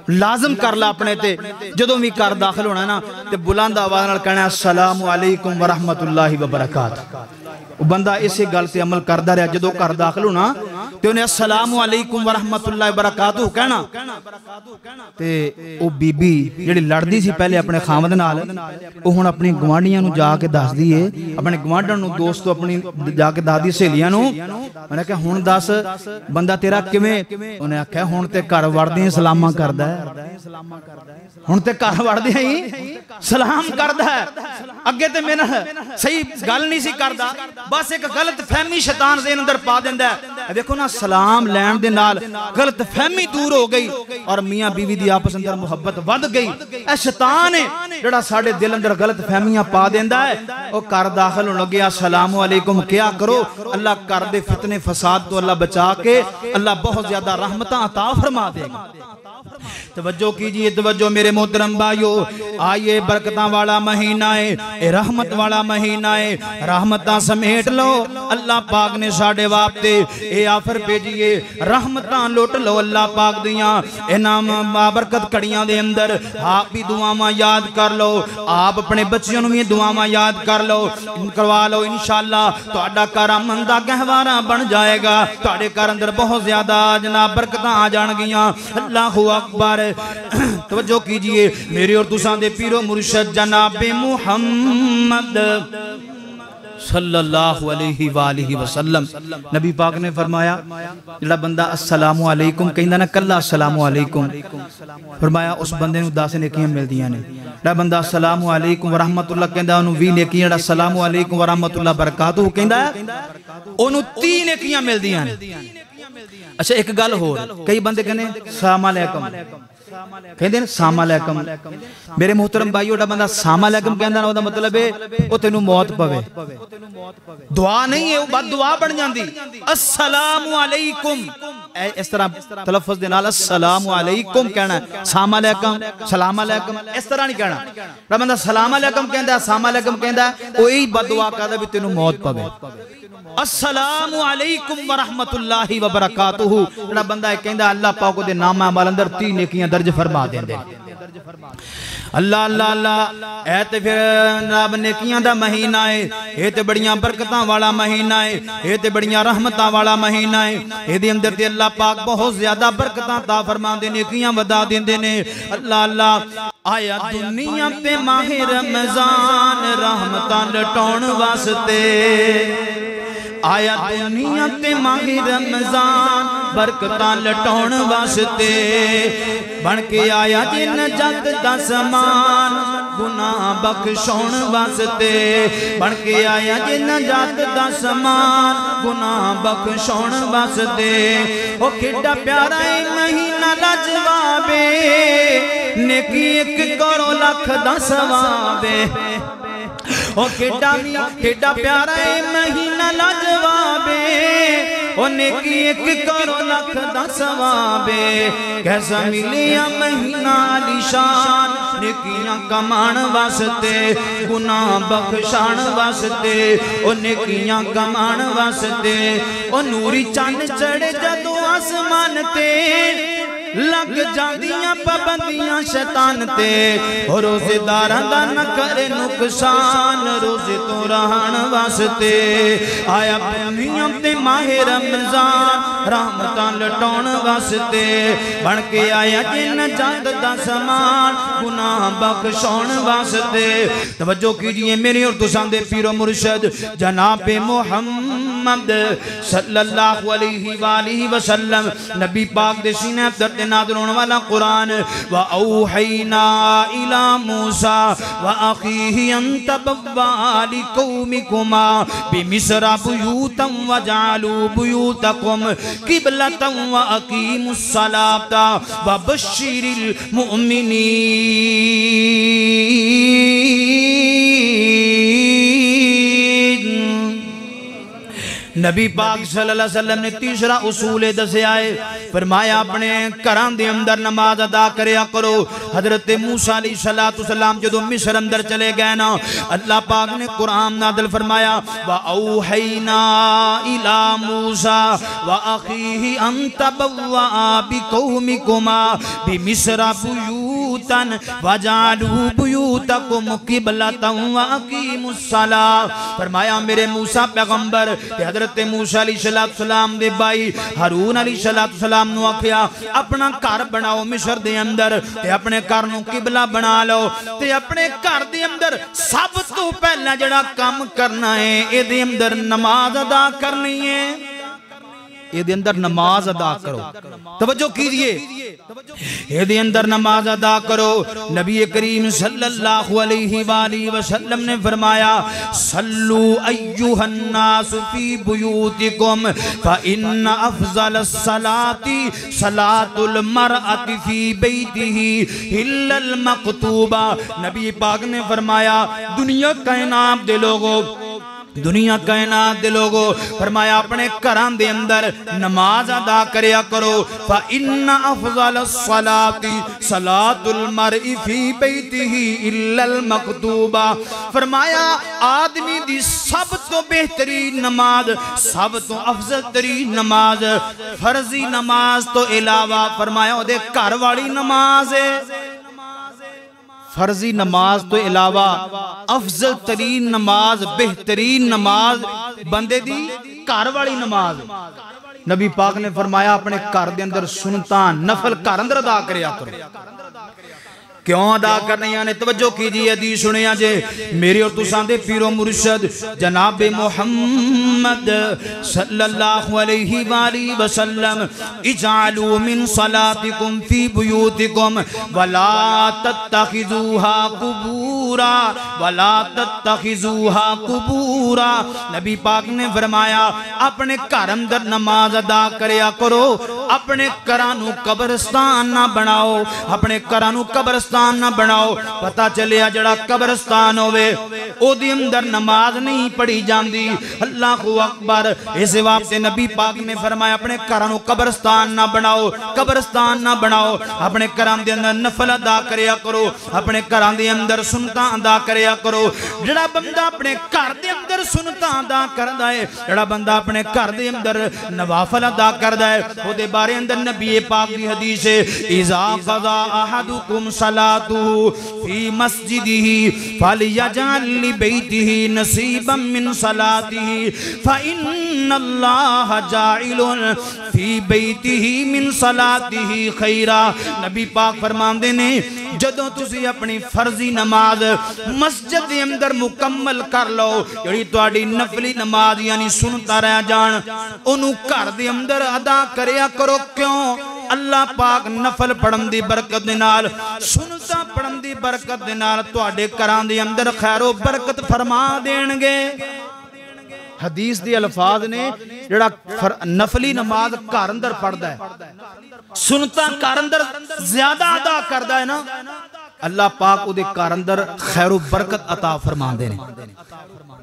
لازم کر لا اپنے تے، جدوں بھی گھر داخل ہونا نا تے بلند آواز نال کہنا السلام علیکم ورحمت اللہ وبرکاتہ۔ وہ بندہ اسی گل تے عمل کردا رہا، جدوں گھر داخل ہونا تے انہیں السلام علیکم ورحمت اللہ وبرکاتہ کہنا، تے او بی بی جڑی لڑدی سی پہلے اپنے خامد نال، او ہن اپنی گوانڈیاں نوں جا کے دس دی ہے، اپنے گوانڈاں نوں دوستو اپنی جا کے دس دی سہیلیاں نوں، انہیں کہا ہن دس بندہ تیرا کیویں؟ انہیں کہا ہن تے گھر وڑدے سلاماں کردا ہے، ہن تے گھر وڑدے ہی سلام کردا ہے، اگے تے میرا صحیح گل نہیں سی کردا، بس ایک غلط فہمی شیطان ذہن اندر پا دیندا ہے۔ دیکھو نا سلام لین دے نال غلط فہمی دور ہو گئی اور میاں بیوی دی آپس اندر محبت ود گئی۔ اے شیطان ہے جڑا ساڈے دل اندر غلط فہمیاں پا دیندا ہے۔ او گھر داخل ہون لگیا السلام علیکم کیا کرو، اللہ گھر دے فتنے فساد تو اللہ بچا کے اللہ بہت زیادہ رحمتاں عطا فرما دے گا۔ توجہ کیجئے، توجہ میرے محترم بھائیو، آئیے برکتاں والا مہینہ ہے، اے رحمت والا مہینہ ہے، رحمتاں سمیٹ لو، اللہ پاک نے ساڑے واسطے اے آفر بھیجیے، رحمتاں لوٹ لو اللہ پاک دیاں، انعام بابرکت کڑیاں دے اندر آپ بھی دعاواں یاد کر لو، آپ اپنے بچیوں بھی دعاواں یاد کر لو، کروا لو، انشاءاللہ تہاڈا گھر امن دا گہوارہ بن جائے گا، تہاڈے گھر اندر بہت زیادہ جناب برکتاں آ جان گیاں۔ اللہ اکبر۔ توجہ کیجئے میرے اور تساں دے پیر و مرشد جناب محمد صلی اللہ علیہ وآلہ وسلم، نبی پاک نے فرمایا جڑا بندہ السلام علیکم کہندا نا کلا السلام علیکم، فرمایا اس بندے نوں 10 نیکیاں ملدیاں نے، جڑا بندہ السلام علیکم ورحمت اللہ کہندا انہوں 20 نیکیاں، جڑا السلام علیکم ورحمت اللہ برکاتہ کہندا انہوں 30 نیکیاں ملدیاں نے۔ اچھا ایک گل ہو، کئی بندے کہنے السلام علیکم کہندے سلام علیکم میرے محترم بھائیو جڑا بندہ سلام علیکم کہندا نا او دا مطلب ہے او تینوں موت پوے دعا نہیں ہے وہ بد دعا بن جاندی السلام علیکم اس طرح تلفظ دے نال السلام علیکم کہنا ہے سلام علیکم سلام علیکم اس طرح نہیں کہنا جڑا بندہ سلام علیکم کہندا ہے سلام علیکم کہندا ہے او یہی بد دعا کہدا بھی تینوں موت پوے السلام علیکم ورحمت اللہ وبرکاتہ جڑا بندہ کہندا اللہ پاک دے نام اعمال اندر 3 نیکیاں درج فرما دیندے اللہ اللہ اللہ اے تے پھر جناب نیکیاں دا مہینہ ہے اے تے بڑیاں برکتاں والا مہینہ ہے اے تے بڑیاں رحمتاں والا مہینہ ہے اے دے اندر تے اللہ پاک بہت زیادہ برکتاں عطا فرماندے نیکیاں ودا دیندے نے اللہ اللہ آیا دنیا تے ماہ رمضان رحمتاں لٹاون واسطے آیا دنیا تے ماہ رمضان برکتاں لٹاون واسطے بن کے آیا جن جگ دا سامان گناہ بخشون واسطے بن کے آیا جن جگ دا سامان گناہ بخشون واسطے او کیڈا پیارا اے مہینہ لاجواب نیکی 1 کروڑ لاکھ دا ثواب او کیڈا پیارا اے مہینہ لاجواب او نیکی 1 کروڑ لاکھ دا ثواب کیسا ملیا مہینہ علی شان نیکیاں کمان واسطے گناہ بخشان واسطے او نیکیاں کمان واسطے او نوری چاند چڑھے جدو آسمان تے لگ جاندیاں پابندیاں شیطان تے اور روزے داراں دا نہ کرے نقصان روزے تو رہن واسطے آیا دنیا تے ماہ رمضان رحمتاں لٹاون واسطے بن کے آیا جن جگ دا سامان گناہ بخشون واسطے توجہ کیجئے میرے اور تساں دے پیر و مرشد جناب محمد صلی اللہ علیہ وآلہ وسلم نبی پاک دے سینے در نازل ہونے والا قرآن وَأَوْحَيْنَا إِلَى مُوسَى وَأَخِيهِ أَن تَبَوَّآ لِقَوْمِكُمَا بِمِصْرَ بُيُوتًا وَاجْعَلُوا بُيُوتَكُمْ قِبْلَةً وَأَقِيمُوا الصَّلَاةَ وَبَشِّرِ الْمُؤْمِنِينَ نبی پاک صلی اللہ علیہ وسلم نے تیسرا اصول دسے آئے فرمایا اپنے گھران دے اندر نماز ادا کریا کرو حضرت موسیٰ علیہ السلام جدو مصر اندر چلے گئے نا اللہ پاک نے قرآن نازل فرمایا وَأَوْحَيْنَا إِلَى مُوسَى وَأَخِيهِ أَن تَبَوَّآ بِقَوْمِكُمَا بِمِصْرَ بُيُوتًا وَاجْعَلُوا بُيُوتَكُمْ قِبْلَةً وَأَقِيمُوا الصَّلَاةَ فرمایا میرے موسیٰ پیغمبر حضرت موسیٰ علیہ السلام دے بھائی ہارون علیہ السلام نو آکھیا اپنا گھر بناؤ مصر دے اندر تے اپنے گھر نو قبلہ بنا لو تے اپنے گھر دے اندر سب تو پہلا جڑا کام کرنا ہے اے دے اندر نماز ادا کرنی ہے اے دے اندر نماز ادا کرو توجہ کیجئے اے دے اندر نماز ادا کرو نبی کریم صلی اللہ علیہ وآلہ وسلم نے فرمایا صلو ایوہ الناس فی بیوتکم فإن افضل الصلاة صلاة المرأة فی بیتہ الا المکتوبہ نبی پاک نے فرمایا دنیا کائنات دے لوگوں دنیا کائنات دے لوگو فرمایا اپنے گھران دے اندر نماز ادا کریا کرو فَإِنَّ أَفْضَلَ الصَّلَاةِ صَلَاةُ الْمَرْءِ فِي بَيْتِهِ إِلَّا الْمَكْتُوبَةِ فرمایا آدمی دی سب تو بہترین نماز سب تو افضل ترین نماز فرضی نماز تو علاوہ فرمایا وہ دے گھر والی نماز ہے فرضی نماز تو علاوہ افضل ترین نماز بہترین نماز بندے دی گھر والی نماز نبی پاک نے فرمایا اپنے گھر دے اندر سنتان نفل گھر اندر ادا کریا کرو کیوں ادا کرنے یعنی توجہ کیجئے حدیث سنیا جے میری اور تساں دے پیر و مرشد جناب محمد صلی اللہ علیہ وآلہ وسلم اجعلوا من صلاتکم فی بیوتکم ولا تتخذوها قبورا ولا تتخذوها قبورا نبی پاک نے فرمایا اپنے گھر اندر نماز ادا کریا کرو اپنے کرانو قبرستان نہ بناؤ، اپنے کرانو قبرستان نہ بناؤ۔ پتہ چلیا جڑا قبرستان ہوئے او دی اندر نماز نہیں پڑھی جاندی۔ اللہ اکبر۔ اس واسطے نبی پاک نے فرمایا اپنے کرانو قبرستان نہ بناؤ، قبرستان نہ بناؤ، اپنے کران دے اندر نفل ادا کریا کرو، اپنے کران دے اندر سنتاں ادا کریا کرو۔ جڑا بندہ اپنے گھر دے اندر سنتاں ادا کردا ہے، جڑا بندہ اپنے گھر دے اندر نوافل ادا کردا ہے، او دے بارے اندر نبی پاک دی حدیث ہے اذا قضا احدکم صلاته فی مسجدہ فلیجعل لبیتہ نصیبا من صلاته فإن اللہ جاعل فی بیتہ من صلاته خیرا۔ نبی پاک فرماندے نے جدوں تسی اپنی فرضی نماز مسجد دے اندر مکمل کر لو، جڑی تواڈی نفلی نماز یعنی سنتا رہ جان انہوں گھر دے اندر ادا کریا کرو۔ کیوں؟ اللہ پاک نفل پڑھن دی برکت دے نال، سنتا پڑھن دی برکت دے نال تواڈے گھراں دے اندر خیر و برکت فرما دین گے۔ حدیث دی الفاظ نے جڑا نفلی نماز گھر اندر پڑھدا ہے، سنتا گھر اندر زیادہ ادا کردا ہے نا، اللہ پاک او دے گھر اندر خیر و برکت عطا فرماندے نے۔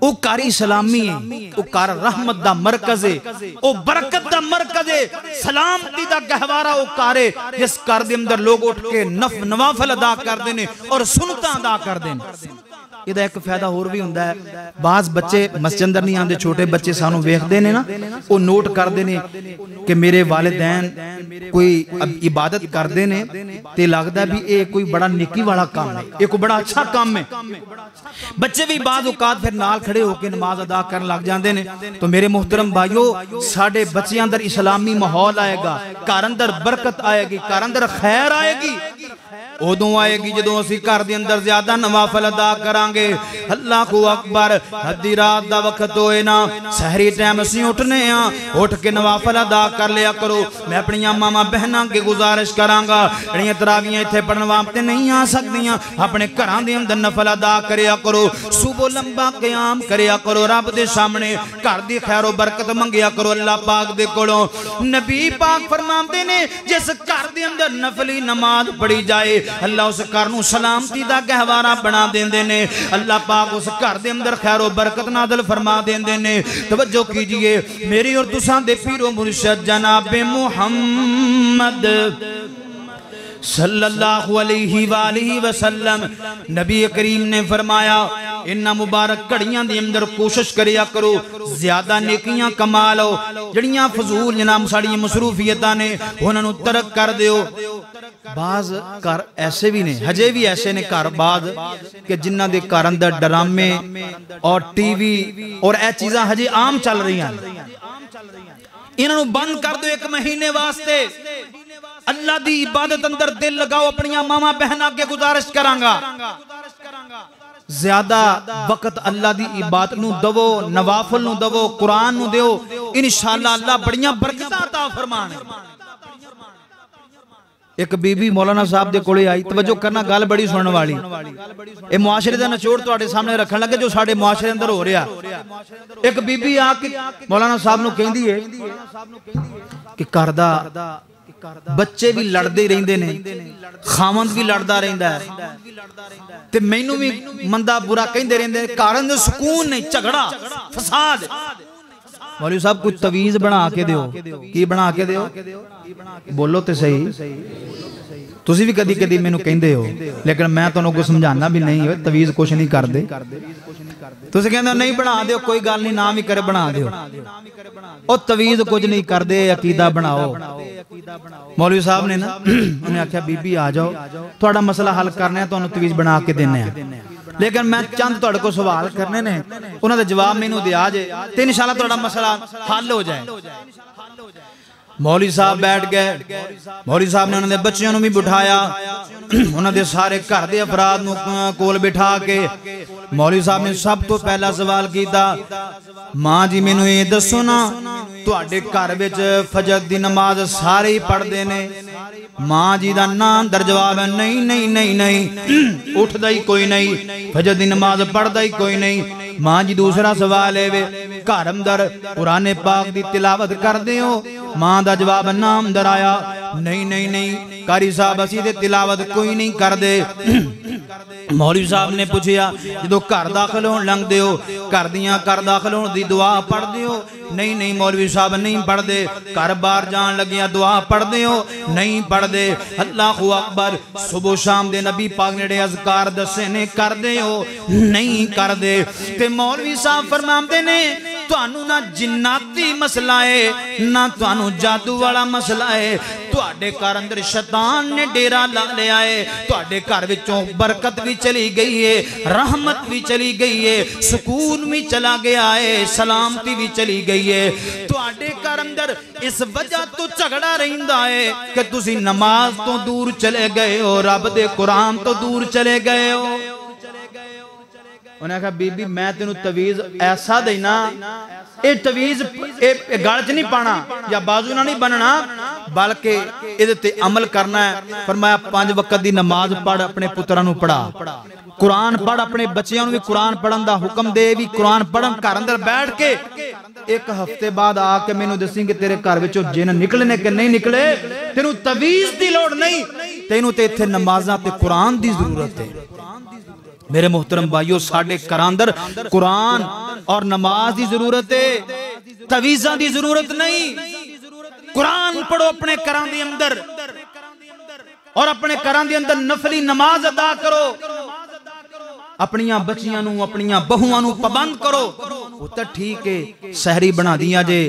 او گھر اسلامی ہے، او گھر رحمت دا مرکز ہے، او برکت دا مرکز ہے، سلامتی دا گہوارہ او گھر ہے جس گھر دے اندر لوگ اٹھ کے نوافل ادا کردے نے اور سنتاں ادا کردے نے۔ یہ ایک فائدہ اور بھی ہوندہ ہے، بعض بچے مسجد اندر نہیں آندے، چھوٹے بچے سانو ویکھدے نے نا، وہ نوٹ کردے نے کہ میرے والدین کوئی عبادت کردے نے تے لگدا ہے بھی اے کوئی بڑا نیکی والا کام ہے، اے کوئی بڑا اچھا کام ہے۔ بچے بھی بعض اوقات پھر نال کھڑے ہو کے نماز ادا کرن لگ جاندے نے۔ تو میرے محترم بھائیو، ساڈے بچے اندر اسلامی ماحول آئے گا، گھر اندر برکت آئے گی، گھر اندر خیر آئے گی، ادوں آئے گی جدوں اسی گھر دے اندر زیادہ نوافل ادا کرانگے۔ اللہ کو اکبر۔ حدی رات دا وقت ہوئے نا، سحری ٹائم اسی اٹھنے ہاں، اٹھ کے نوافل ادا کر لیا کرو۔ میں اپنی ماما بہناں کے گزارش کرانگا جڑیاں تراویاں ایتھے پڑھن واسطے نہیں آ سکدیاں، اپنے گھراں دے اندر نفل ادا کریا کرو، صبح لمبا قیام کریا کرو، رب دے سامنے گھر دی خیر و برکت منگیا کرو اللہ پاک دے کولوں۔ نبی پاک فرماندے نے جس گھر دے اندر نفلی نماز پڑھی جائے اللہ اس گھر نوں سلامتی دا گہوارہ بنا دیندے نے، اللہ پاک اس گھر دے اندر خیر و برکت نازل فرما دیندے نے۔ توجہ کیجئے میری اور تساں دے پیر و مرشد جناب محمد صلی اللہ علیہ وآلہ وسلم، نبی کریم نے فرمایا انہا مبارک کڑیاں دی اندر کوشش کریا کرو زیادہ نیکیاں کما لو، جڑیاں فضول جناب ساڑی مصروفیتاں نے انہوں ترک کر دیو۔ بعض کار ایسے بھی نے، ہجے بھی ایسے نے کار بعض کہ جنہ دے کار اندر ڈرامے اور ٹی وی اور اے چیزاں ہجے عام چل رہی ہیں، انہوں بند کر دو ایک مہینے واسطے، اللہ دی عبادت اندر دل لگاؤ، اپنی ماما بہنا کے گزارش کرانگا، زیادہ وقت اللہ دی عبادت نو دو، نوافل نو دو، قرآن نو دیو، انشاءاللہ اللہ بڑیاں برکتاں عطا فرمانے۔ ایک بی بی مولانا صاحب دے کولے آئی، توجہ کرنا گل بڑی سننے والی، اے معاشرے دا نچوڑ تواڈے سامنے رکھن لگے جو ساڈے معاشرے اندر ہو رہا۔ ایک بی بی آ کے مولانا صاحب نو کہندی ہے کہ کردہ بچے بھی لڑدے رہندے نے، خامند بھی لڑدا رہندا ہے تے مینوں بھی مندا برا کہندے رہندے، گھر اندر سکون نہیں، جھگڑا فساد۔ مولوی صاحب کچھ تویز بنا کے دیو، کی بنا کے دیو؟ بولو تے صحیح، تسی بھی کدی کدی مینوں کہندے ہو لیکن میں تانوں کو سمجھانا بھی نہیں ہے، تویز کچھ نہیں کر دے، تسی کہندے نہیں بنا دیو، کوئی گل نہیں، نام ہی کرے بنا دیو، او تویز کچھ نہیں کر دے، عقیدہ بناؤ۔ مولوی صاحب نے نا انہیں آکھیا بی بی آ جاؤ، تھوڑا مسئلہ حل کرنے ہیں تو انہوں تویز بنا کے دینے ہیں، لیکن میں چند تھوڑے کو سوال کرنے نے، انہوں نے جواب میں انہوں دیا جائے تو انشاءاللہ تھوڑا مسئلہ حل ہو جائے۔ مولوی صاحب بیٹھ گئے، مولوی صاحب نے انہوں نے بچیوں بھی بٹھایا، انہوں نے سارے گھر دے افراد کول بٹھا کے مولوی صاحب نے سب تو پہلا سوال کیتا، ماں جی مینوں یہ دسو نا تواڈے گھر وچ فجر دی نماز سارے ہی پڑھ دے نے؟ ماں جی دا نام در جواب ہے نہیں نہیں نہیں نہیں، اٹھدا ہی کوئی نہیں، فجر دی نماز پڑھدا ہی کوئی نہیں۔ ماں جی دوسرا سوال ہے گھر اندر قرآن پاک دی تلاوت کر دیو؟ ماں دا جواب نام در آیا نہیں نہیں نہیں قاری صاحب اسی دے تلاوت کوئی نہیں کر دے۔ مولوی صاحب نے پوچھیا جدو گھر داخل ہون لنگ دیو گھر دیاں کر داخل ہون دی دعا پڑھ دیو؟ نہیں نہیں مولوی صاحب نہیں پڑھ دے۔ گھر بار جان لگیا دعا پڑھ دیو؟ نہیں پڑھ دے۔ اللہ اکبر صبح شام دے نبی پاک نے اذکار دسے نے کر دیو؟ نہیں کر دے۔ تے مولوی صاحب فرماندے نے توانو نہ جناتی مسئلہ ہے نہ توانو جادو والا مسئلہ ہے، تواڈے گھر اندر شیطان نے ڈیرا لا لیا ہے، تواڈے گھر وچوں برکت بھی چلی گئی ہے، رحمت بھی چلی گئی ہے، سکون بھی چلا گیا ہے، سلامتی بھی چلی گئی ہے۔ تواڈے گھر اندر اس وجہ تو جھگڑا رہندا ہے کہ تسی نماز تو دور چلے گئے ہو، رب دے قرآن تو دور چلے گئے ہو۔ انہیں کہا بی بی میں تینوں تویز ایسا دینا، اے تویز گالچ نہیں پانا یا بازو نہ نہیں بننا بلکہ ادھتے عمل کرنا ہے۔ فرمایا 5 وقت دی نماز پڑھ اپنے پترانوں پڑھا، قرآن پڑھ اپنے بچیاں بھی قرآن پڑھن دا حکم دے بھی قرآن پڑھن گھر اندر بیٹھ کے 1 ہفتے بعد آ کے میں نو دسیں کہ تیرے گھر وچوں جن نکلنے کہ نہیں نکلے، تینوں تویز دی لوڑ نہیں، تینوں تے ایتھے نمازاں تے قرآن دی ضرورت ہے۔ میرے محترم بھائیو ساڑھے کراندر قرآن اور نماز دی ضرورت ہے، تویزاں دی ضرورت نہیں۔ قرآن پڑھو اپنے کران دی اندر اور اپنے کران دی اندر نفلی نماز ادا کرو، اپنیاں بچیاں نو اپنیاں بہواں نو پابند کرو۔ وہ تو ٹھیک ہے سحری بنا دیا جے،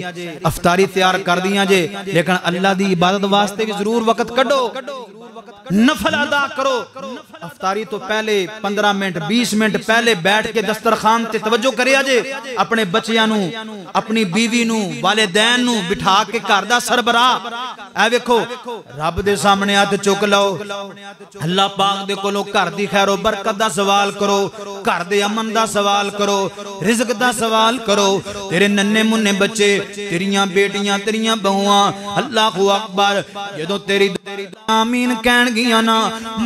افطاری تیار کر دیا جے، لیکن اللہ دی عبادت واسطے بھی ضرور وقت کڈو، نفل ادا کرو۔ افطاری تو پہلے 15 منٹ 20 منٹ پہلے بیٹھ کے دسترخوان تے توجہ کریا جے، اپنے بچیاں نو اپنی بیوی نو والدین نو بٹھا کے گھر دا سربراہ اے ویکھو رب دے سامنے ہاتھ چک لو، اللہ پاک دے کولوں گھر دی خیر و برکت دا سوال کرو، گھر دے امن دا سوال کرو، رزق دا سوال کرو۔ تیرے ننے منے بچے، تیریاں بیٹیاں، تیریاں بہواں، اللہ اکبر جدوں تیری آمین کہن گیا نا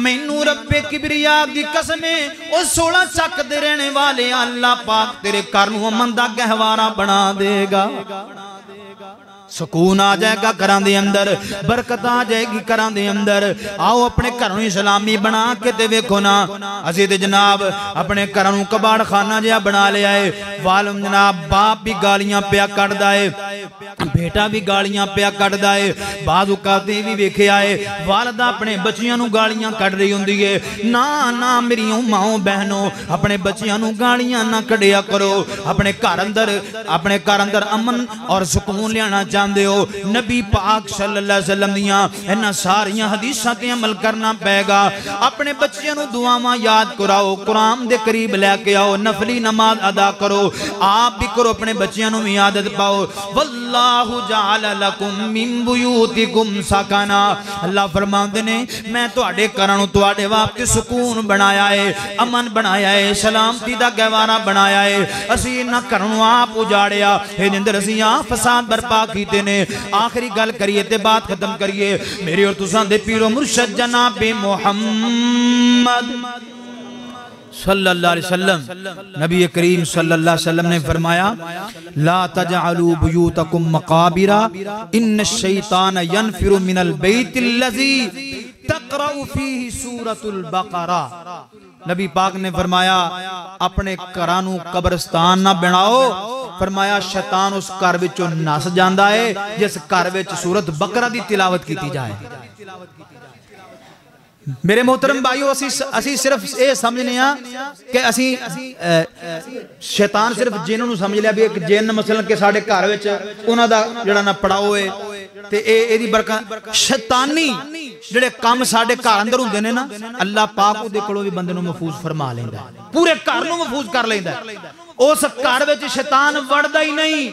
مینوں رب کبریا دی قسمیں او 16 چک دے رہنے والے اللہ پاک تیرے گھر نوں امن دا گہوارہ بنا دے گا، سکون آ جائے گا گھراں دے اندر، برکت آ جائے گی گھراں دے اندر۔ آؤ اپنے گھراں نوں اسلامی بنا کے تے ویکھو نا اسی تے جناب اپنے گھراں نوں کباڑ خانہ جہا بنا لیا ہے، والم جناب باپ بھی گالیاں پیا کڈدا ہے، بیٹا بھی گالیاں پیا کڈدا ہے، بعض اوقات بھی ویکھیا ہے والدہ اپنے بچیاں نوں گالیاں کڈ رہی ہوندی ہے۔ نا نا میریوں ماؤں بہنوں اپنے بچیاں نوں گالیاں نہ کڈیا کرو، اپنے گھر اندر امن اور سکون لیانا چاہندے ہو، نبی پاک صلی اللہ علیہ وسلم دیاں انہاں ساریاں حدیثاں تے عمل کرنا پے گا۔ اپنے بچیاں نوں دعاواں یاد کراؤ، قرآن دے قریب لے کے آؤ، نفلی نماز ادا کرو، آپ بھی کرو، اپنے بچیاں نوں بھی عادت پاؤ۔ واللہ جعل لکم من بیوتکم سکنا، اللہ فرماندے نے میں تواڈے گھراں نوں تواڈے واسطے سکون بنایا ہے، امن بنایا ہے، سلامتی دا گہوارہ بنایا ہے۔ اسی انہاں گھراں نوں آپ اجاڑیا، اے اندر اسی آپ فساد برپا کیتے نے۔ آخری گل کریے تے بات ختم کریے، میری اور تساں دے پیر و مرشد جناب محمد صلی اللہ علیہ وسلم، نبی کریم صلی اللہ علیہ وسلم نے فرمایا لا تجعلوا بیوتکم مقابرا ان الشیطان ینفر من البیت الذی تقرأ فیہ سورة البقرہ۔ نبی پاک نے فرمایا اپنے گھرانوں قبرستان نہ بناؤ، فرمایا شیطان اس گھر وچوں نس جاندا ہے جس گھر وچ سورت بقرہ دی تلاوت کیتی جائے۔ میرے محترم بھائیو اسی صرف اے سمجھنے ہاں کہ اسی شیطان صرف جنوں نوں سمجھ لیا بھی ایک جن مثلا کہ ساڈے گھر وچ انہاں دا جڑا نہ پڑاؤ ہے تے اے دی برکت شیطانی جڑے کام ساڈے گھر اندر ہوندے نے نا اللہ پاک او دے کولوں وی بندے نوں محفوظ فرما لیندا ہے، پورے گھر نوں محفوظ کر لیندا ہے۔ اس گھر وچ شیطان وڑدا ہی نہیں،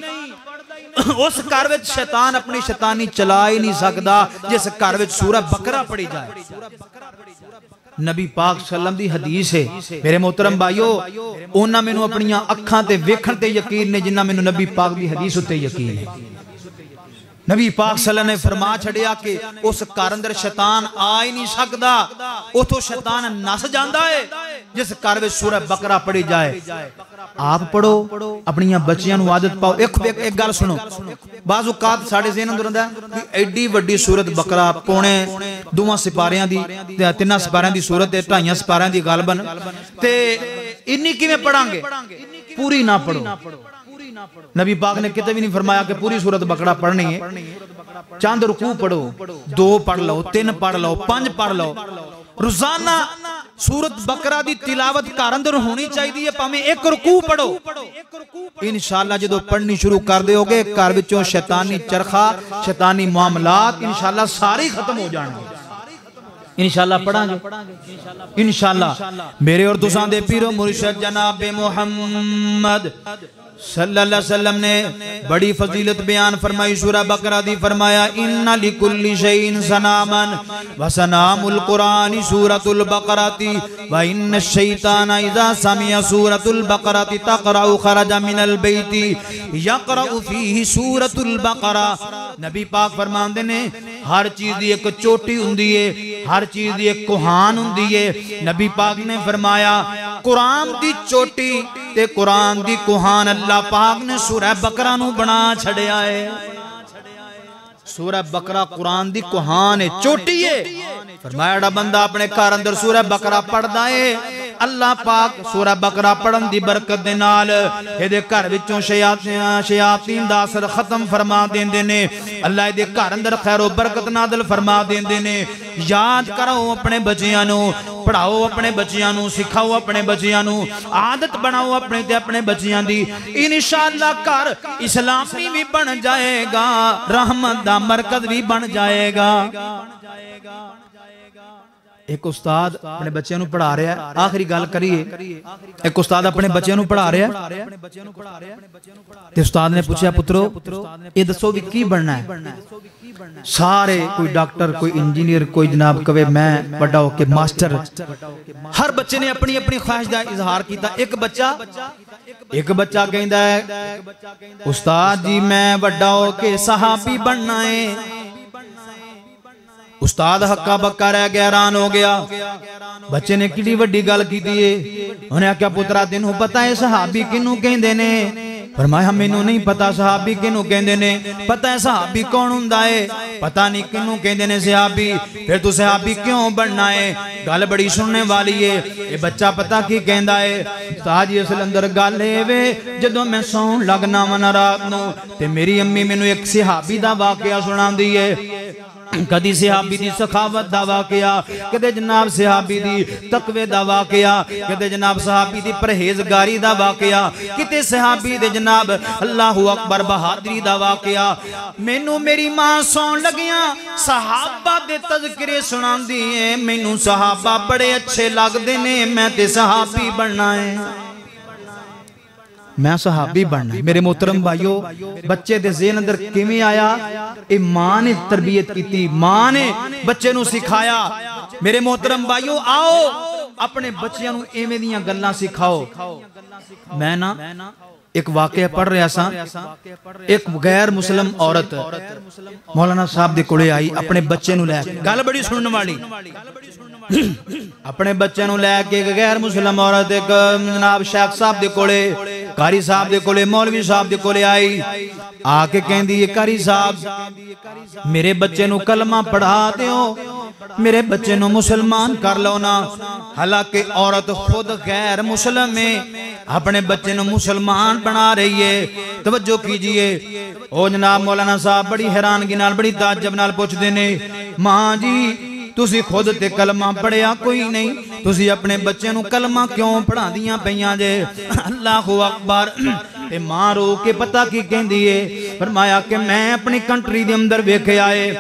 اس گھر وچ شیطان اپنی شیطانی چلا ہی نہیں سکدا جس گھر وچ سورہ بقرہ پڑھی جائے۔ نبی پاک صلی اللہ علیہ وسلم دی حدیث ہے میرے محترم بھائیو، اونا میں نو اپنیاں اکھاں تے ویکھن تے یقین نے جنہ میں نو نبی پاک دی حدیث تے یقین ہے۔ نبی پاک صلی اللہ علیہ وسلم نے فرما چھڑیا کہ اس گھر اندر شیطان آ ہی نہیں سکدا، اتھوں شیطان نس جاندا ہے۔ جس گھر وچ سورہ بقرہ پڑھی جائے آپ پڑھو اپنی بچیاں نو عادت پاؤ ایک گل سنو بعض اوقات ساڈے ذہن اندر ہوندا ہے کہ ایڈی وڈی سورت بقرہ پونے 2 سپاریاں دی 3 سپاریاں دی سورت ہے 2.5 سپاریاں دی غالباً تے انی کیویں پڑھاں گے پوری نہ پڑھو نبی پاک نے کتے بھی نہیں فرمایا کہ پوری سورت بقرہ پڑھنی ہے چاند رکوع پڑھو 2 پڑھ لو 3 پڑھ لو 5 پڑھ لو روزانہ سورت بقرہ دی تلاوت گھر اندر ہونی چاہیے پاویں 1 رکوع پڑھو انشاءاللہ جدو پڑھنی شروع کر دے ہوگے گھر وچوں شیطانی چرخا شیطانی معاملات انشاءاللہ ساری ختم ہو جان گے انشاءاللہ پڑھاں گے انشاءاللہ میرے اور تساں دے پیرو مرشد جناب محمد صلی اللہ علیہ وسلم نے بڑی فضیلت بیان فرمائی سورہ بقرہ دی فرمایا ان لکل شیء سناما وسنام القرآن سورۃ البقرہ وان الشیطان اذا سمع سورۃ البقرہ تقرأ خرج من البیت یقرأ فیہ سورۃ البقرہ نبی پاک فرماندے نے ہر چیز دی ایک چوٹی ہوندی ہے ہر چیز دی ایک کوہان ہوندی ہے نبی پاک نے فرمایا قرآن دی چوٹی تے قرآن دی کوہان اللہ پاک نے سورہ بقرہ نو بنا چھڑیا ہے سورہ بقرہ قرآن دی کوہان ہے چوٹی ہے فرمایا اڑا بندہ اپنے گھر اندر سورہ بقرہ پڑھ دائے اللہ پاک سورہ بقرہ پڑھن دی برکت دے نال ایدے گھر وچوں شیاطین دا اثر ختم فرما دیندے نے اللہ ایدے گھر اندر خیر و برکت نازل فرما دیندے نے یاد کرو اپنے بچیاں نو پڑھاؤ اپنے بچیاں نو سکھاؤ اپنے بچیاں نو عادت بناؤ اپنے تے اپنے بچیاں دی انشاءاللہ گھر اسلامی بھی بن جائے گا رحمت دا مرکز بھی بن جائے گا ایک استاد اپنے بچیاں نو پڑھا رہا ہے آخری گل کریے ایک استاد اپنے بچیاں نو پڑھا رہا ہے تے استاد نے پوچھا پترو یہ دسو بھی کی بننا ہے سارے کوئی ڈاکٹر کوئی انجینئر کوئی جناب کہے میں بڑا ہو کے ماسٹر ہر بچے نے اپنی اپنی خواہش دا اظہار کیتا ایک بچہ کہندا ہے استاد جی میں بڑا ہو کے صحابی بننا ہے استاد ہکا بکا رہ گیا حیران ہو گیا بچے نے کڈی وڈی گل کیتی ہے انہیں کیا پترا تینوں پتہ ہے صحابی کینوں کہندے نے فرمایا مینوں نہیں پتا صحابی کینوں کہندے نے پتہ ہے صحابی کون ہوندا ہے پتہ نہیں کینوں کہندے نے صحابی پھر تو صحابی کیوں بننا ہے گل بڑی سننے والی ہے یہ بچہ پتہ کی کہندا ہے استاد جی اصل اندر گل اے وے جدوں میں سون لگنا وا رات نو تے میری امی مینوں ایک صحابی دا واقعہ سناندی ہے کدی صحابی دی سخاوت دا واقعہ کدے جناب صحابی دی تقوی دا واقعہ کدے جناب صحابی دی پرہیزگاری دا واقعہ کتے صحابی دے جناب اللہ اکبر بہادری دا واقعہ مینوں میری ماں سون لگیاں صحابہ دے تذکرے سناندی ہیں مینوں صحابہ بڑے اچھے لگدے نے میں تے صحابی بننا ہے میں صحابی بننا ہے میرے محترم بھائیو بچے دے ذہن اندر کیویں آیا اے ماں نے تربیت کیتی ماں نے بچے نو سکھایا میرے محترم بھائیو آؤ اپنے بچیاں نو ایویں دیاں گلاں سکھاؤ میں نا ایک واقعہ پڑھ رہا سا ایک غیر مسلم عورت مولانا صاحب دے کولے آئی اپنے بچے نو لے گل بڑی سنن والی اپنے بچے نو لے کے غیر مسلم عورت ایک جناب شیخ صاحب دے کولے قاری صاحب دے کولے مولوی صاحب دے کولے آئی آ کے کہندی ہے قاری صاحب میرے بچے نو کلمہ پڑھا دیو میرے بچے نو مسلمان کر لو نا حالانکہ عورت خود غیر مسلم ہے اپنے بچے نو مسلمان بنا رہی ہے توجہ کیجئے او جناب مولانا صاحب بڑی حیرانگی نال بڑی تعجب نال پوچھدے نے ماں جی تسی خود تے کلمہ پڑھیا کوئی نہیں تسی اپنے بچے نو کلمہ کیوں پڑھا دیاں پیاں جے اللہ اکبر تے ماں رو کے پتہ کی کہندی ہے فرمایا کہ میں اپنی کنٹری دے اندر ویکھے آئے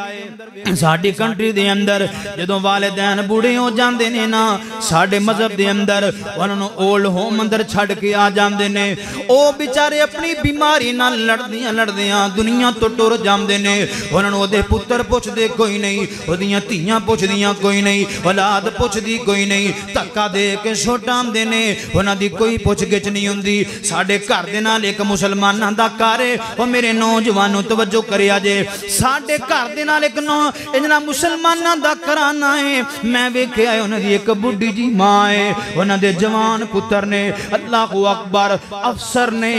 ساڈی کنٹری دے اندر جدوں والدین بوڑھے ہو جاندے نے نا ساڈے مذہب دے اندر انہاں نوں اولڈ ہوم اندر چھڈ کے آ جاندے نے او بیچارے اپنی بیماری نال لڑدیاں دنیا تو ٹر جاندے نے انہاں نوں دے پتر پوچھدے کوئی نہیں اودیاں تھیاں پوچھدیاں کوئی نہیں اولاد پوچھدی کوئی نہیں دھکا دے کے سٹاندے نے انہاں دی کوئی پوچھ گچھ نہیں ہوندی ساڈے گھر دے نال ایک مسلماناں دا گھر ہے او میرے نوجوانوں توجہ کریا جے ساڈے گھر دے نال ایک انہاں مسلماناں دا کرانا ہے میں ویکھیا ہے انہاں دی ایک بڈھی جی ماں ہے انہاں دے جوان پتر نے اللہ اکبر افسر نے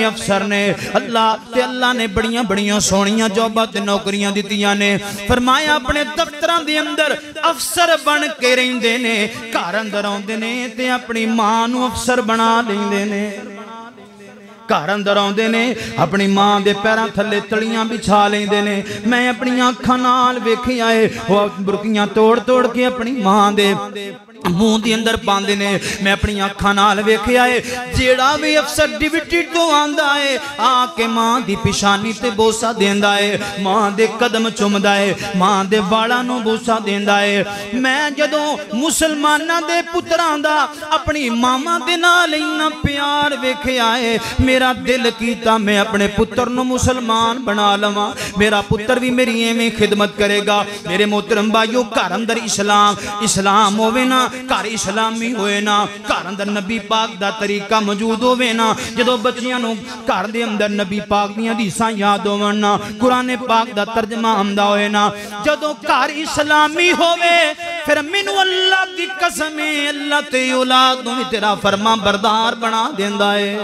اللہ تے اللہ نے بڑیاں بڑیاں سونیاں جاباں تے نوکریاں دتیاں نے فرمایا اپنے دفتراں دے اندر افسر بن کے رہندے نے گھر اندر آوندے نے تے اپنی ماں نو افسر بنا لیندے نے گھر اندر آوندے نے اپنی ماں دے پیراں تھلے تلیاں بچھا لیندے نے میں اپنی آنکھاں نال ویکھیا ہے وہ برکیاں توڑ کے اپنی ماں دے منہ دی اندر باندے نے میں اپنی آنکھاں نال ویکھیا ہے جیڑا بھی افسر ڈیوٹی تو آندا ہے آ کے ماں دی پیشانی تے بوسا دیندا ہے ماں دے قدم چومدا ہے ماں دے والاں نو بوسا دیندا ہے میں جدوں مسلماناں دے پتراں دا اپنی ماواں دے نال انہاں پیار ویکھیا ہے میرا دل کیتا میں اپنے پتر نو مسلمان بنا لواں میرا پتر بھی میری ایویں خدمت کرے گا میرے محترم بھائیو گھر اندر اسلام ہووے نا گھر اسلامی ہوئے نا گھر اندر نبی پاک دا طریقہ موجود ہوئے نا جدو بچیاں نو گھر دے اندر نبی پاک دیاں حدیثاں یاد ہوون نا قرآن پاک دا ترجمہ آمدا ہوئے نا جدو گھر اسلامی ہوئے پھر منو اللہ دی قسم اللہ تے اولاد نو تیرا فرما بردار بنا دیندا ہے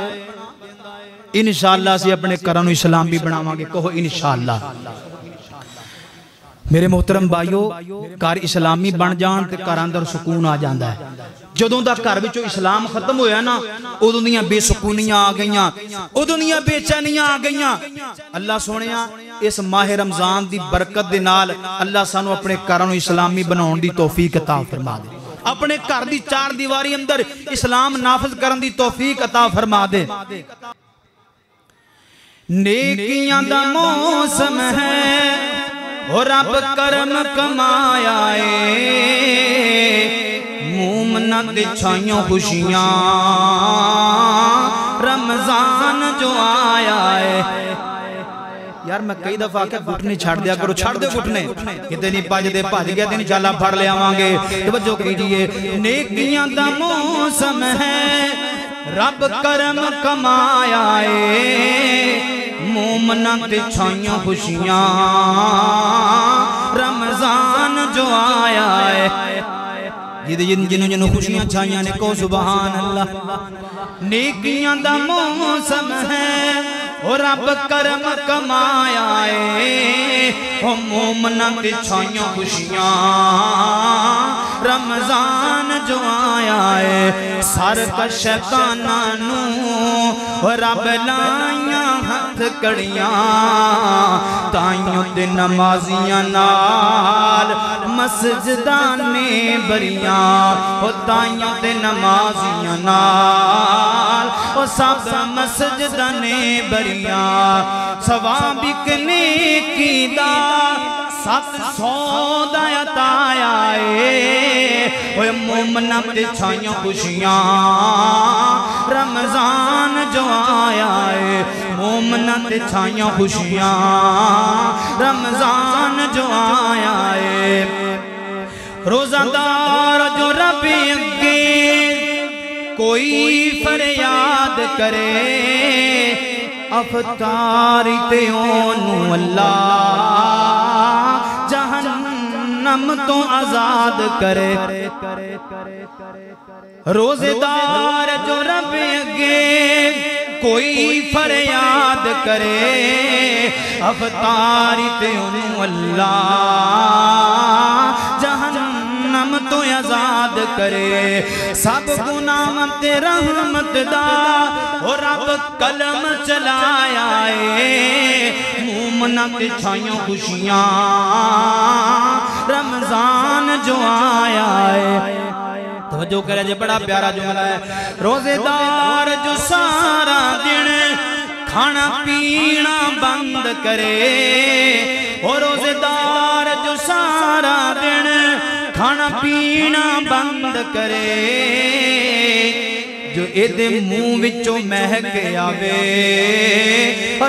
انشاءاللہ سے اپنے گھراں نو اسلامی بناواں گے کہو انشاءاللہ میرے محترم بھائیو گھر اسلامی بن جان تے گھر اندر سکون آ جاندا ہے جدوں دا گھر وچوں اسلام ختم ہویا نا اودوں دیاں بے سکونیاں آ گئیاں اودوں دیاں بے چینیاں آ گئیاں اللہ سونیا اس ماہ رمضان دی برکت دے نال اللہ سانو اپنے گھراں نو اسلامی بناون دی توفیق عطا فرما دے اپنے گھر دی چار دیواری اندر اسلام نافذ کرن دی توفیق عطا فرما دے نیکیاں دا موسم ہے اور رب کرم کمایا ہے مومنہ دے چھائیوں خوشیاں رمضان جو آیا ہے یار میں کئی دفعہ کہ گھٹنے چھاڑ دیا کرو چھاڑ دے گھٹنے کتنی پاج دے پاج گیا دے انشاءاللہ پھڑ لے آوانگے توجہ کیجئے نیکیاں دا موسم ہے رب کرم کمایا ہے مومنہ تے چھائیوں خوشیاں رمضان جو آیا ہے جنہوں خوشیاں چھائیاں نے کو سبحان اللہ نیکیاں دا موسم ہے اور رب کرم کمایا ہے مومنہ تے چھائیوں خوشیاں رمضان جو آیا ہے سر کا شیطانانو رب لائیاں ہاتھ کڑیاں تائیوں تے نمازیاں نال مسجدانے بریاں تائیوں تے نمازیاں نال سب مسجدانے بریاں ثواب نیکی دا 700 دا عطایا ہے مومنہ تے چھائیوں خوشیاں رمضان جو آیا ہے مومنہ تے چھائیوں خوشیاں رمضان جو آیا ہے روزہ دار جو رب اگے کوئی فریاد کرے افطاری تے اونوں اللہ جہنم تو آزاد کرے روزے دار جو رب اگے کوئی فریاد کرے افطاری تے اونوں اللہ جہنم تو آزاد کرے سب گناہ تے رحمت دا اور رب قلم چلایا ہے مومنہ تے چھائیوں خوشیاں رمضان جو آیا ہے توجہ کرے جے بڑا پیارا جملہ ہے روزے دار جو سارا دن کھانا پینا بند کرے اور روزے دار جو سارا دن کھانا پینا بند کرے جو ایدے منہ وچوں مہک آوے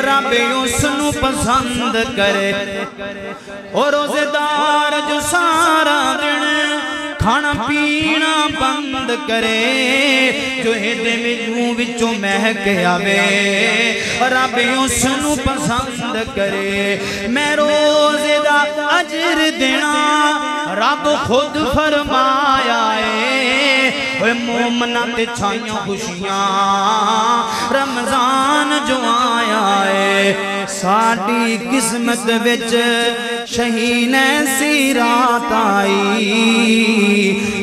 رب اس نو پسند کرے اور روزے دار جو سارا دن کھانا پینا بند کرے جو ہدے میں وچوں مہک آوے رب اس نو پسند کرے میں روزے دا اجر دینا رب خود فرمایا ہے مومنہ تے چھائیاں خوشیاں رمضان جو آیا ہے ساڑی قسمت وچ شہین ایسی رات آئی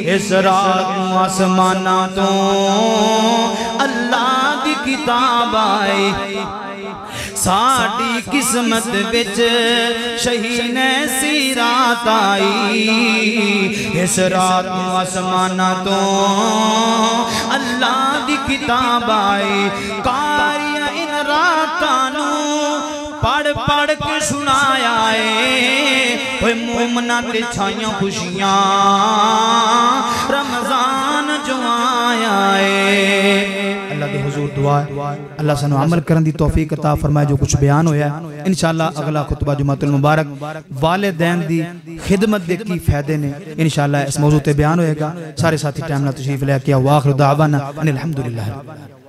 اس رات آسمانہ تو اللہ دی کتاب آئی ساڑی قسمت بچ شہین ایسی رات آئی اس رات آسمانہ تو اللہ دی کتاب آئی کاریاں ان راتانوں پڑھ پڑھ کے سنایا ہے مومنہ تے چھائیاں خوشیاں رمضان جو آیا ہے اللہ دے حضور دعا ہے اللہ سنو عمل کرن دی توفیق عطا فرمائے جو کچھ بیان ہویا ہے انشاءاللہ اگلا خطبہ جمعۃ المبارک والدین دی خدمت دے کی فائدے نے انشاءاللہ اس موضوع تے بیان ہوئے گا سارے ساتھی ٹائم نہ تشریف لے کے آؤ وآخر دعوانا ان الحمدللہ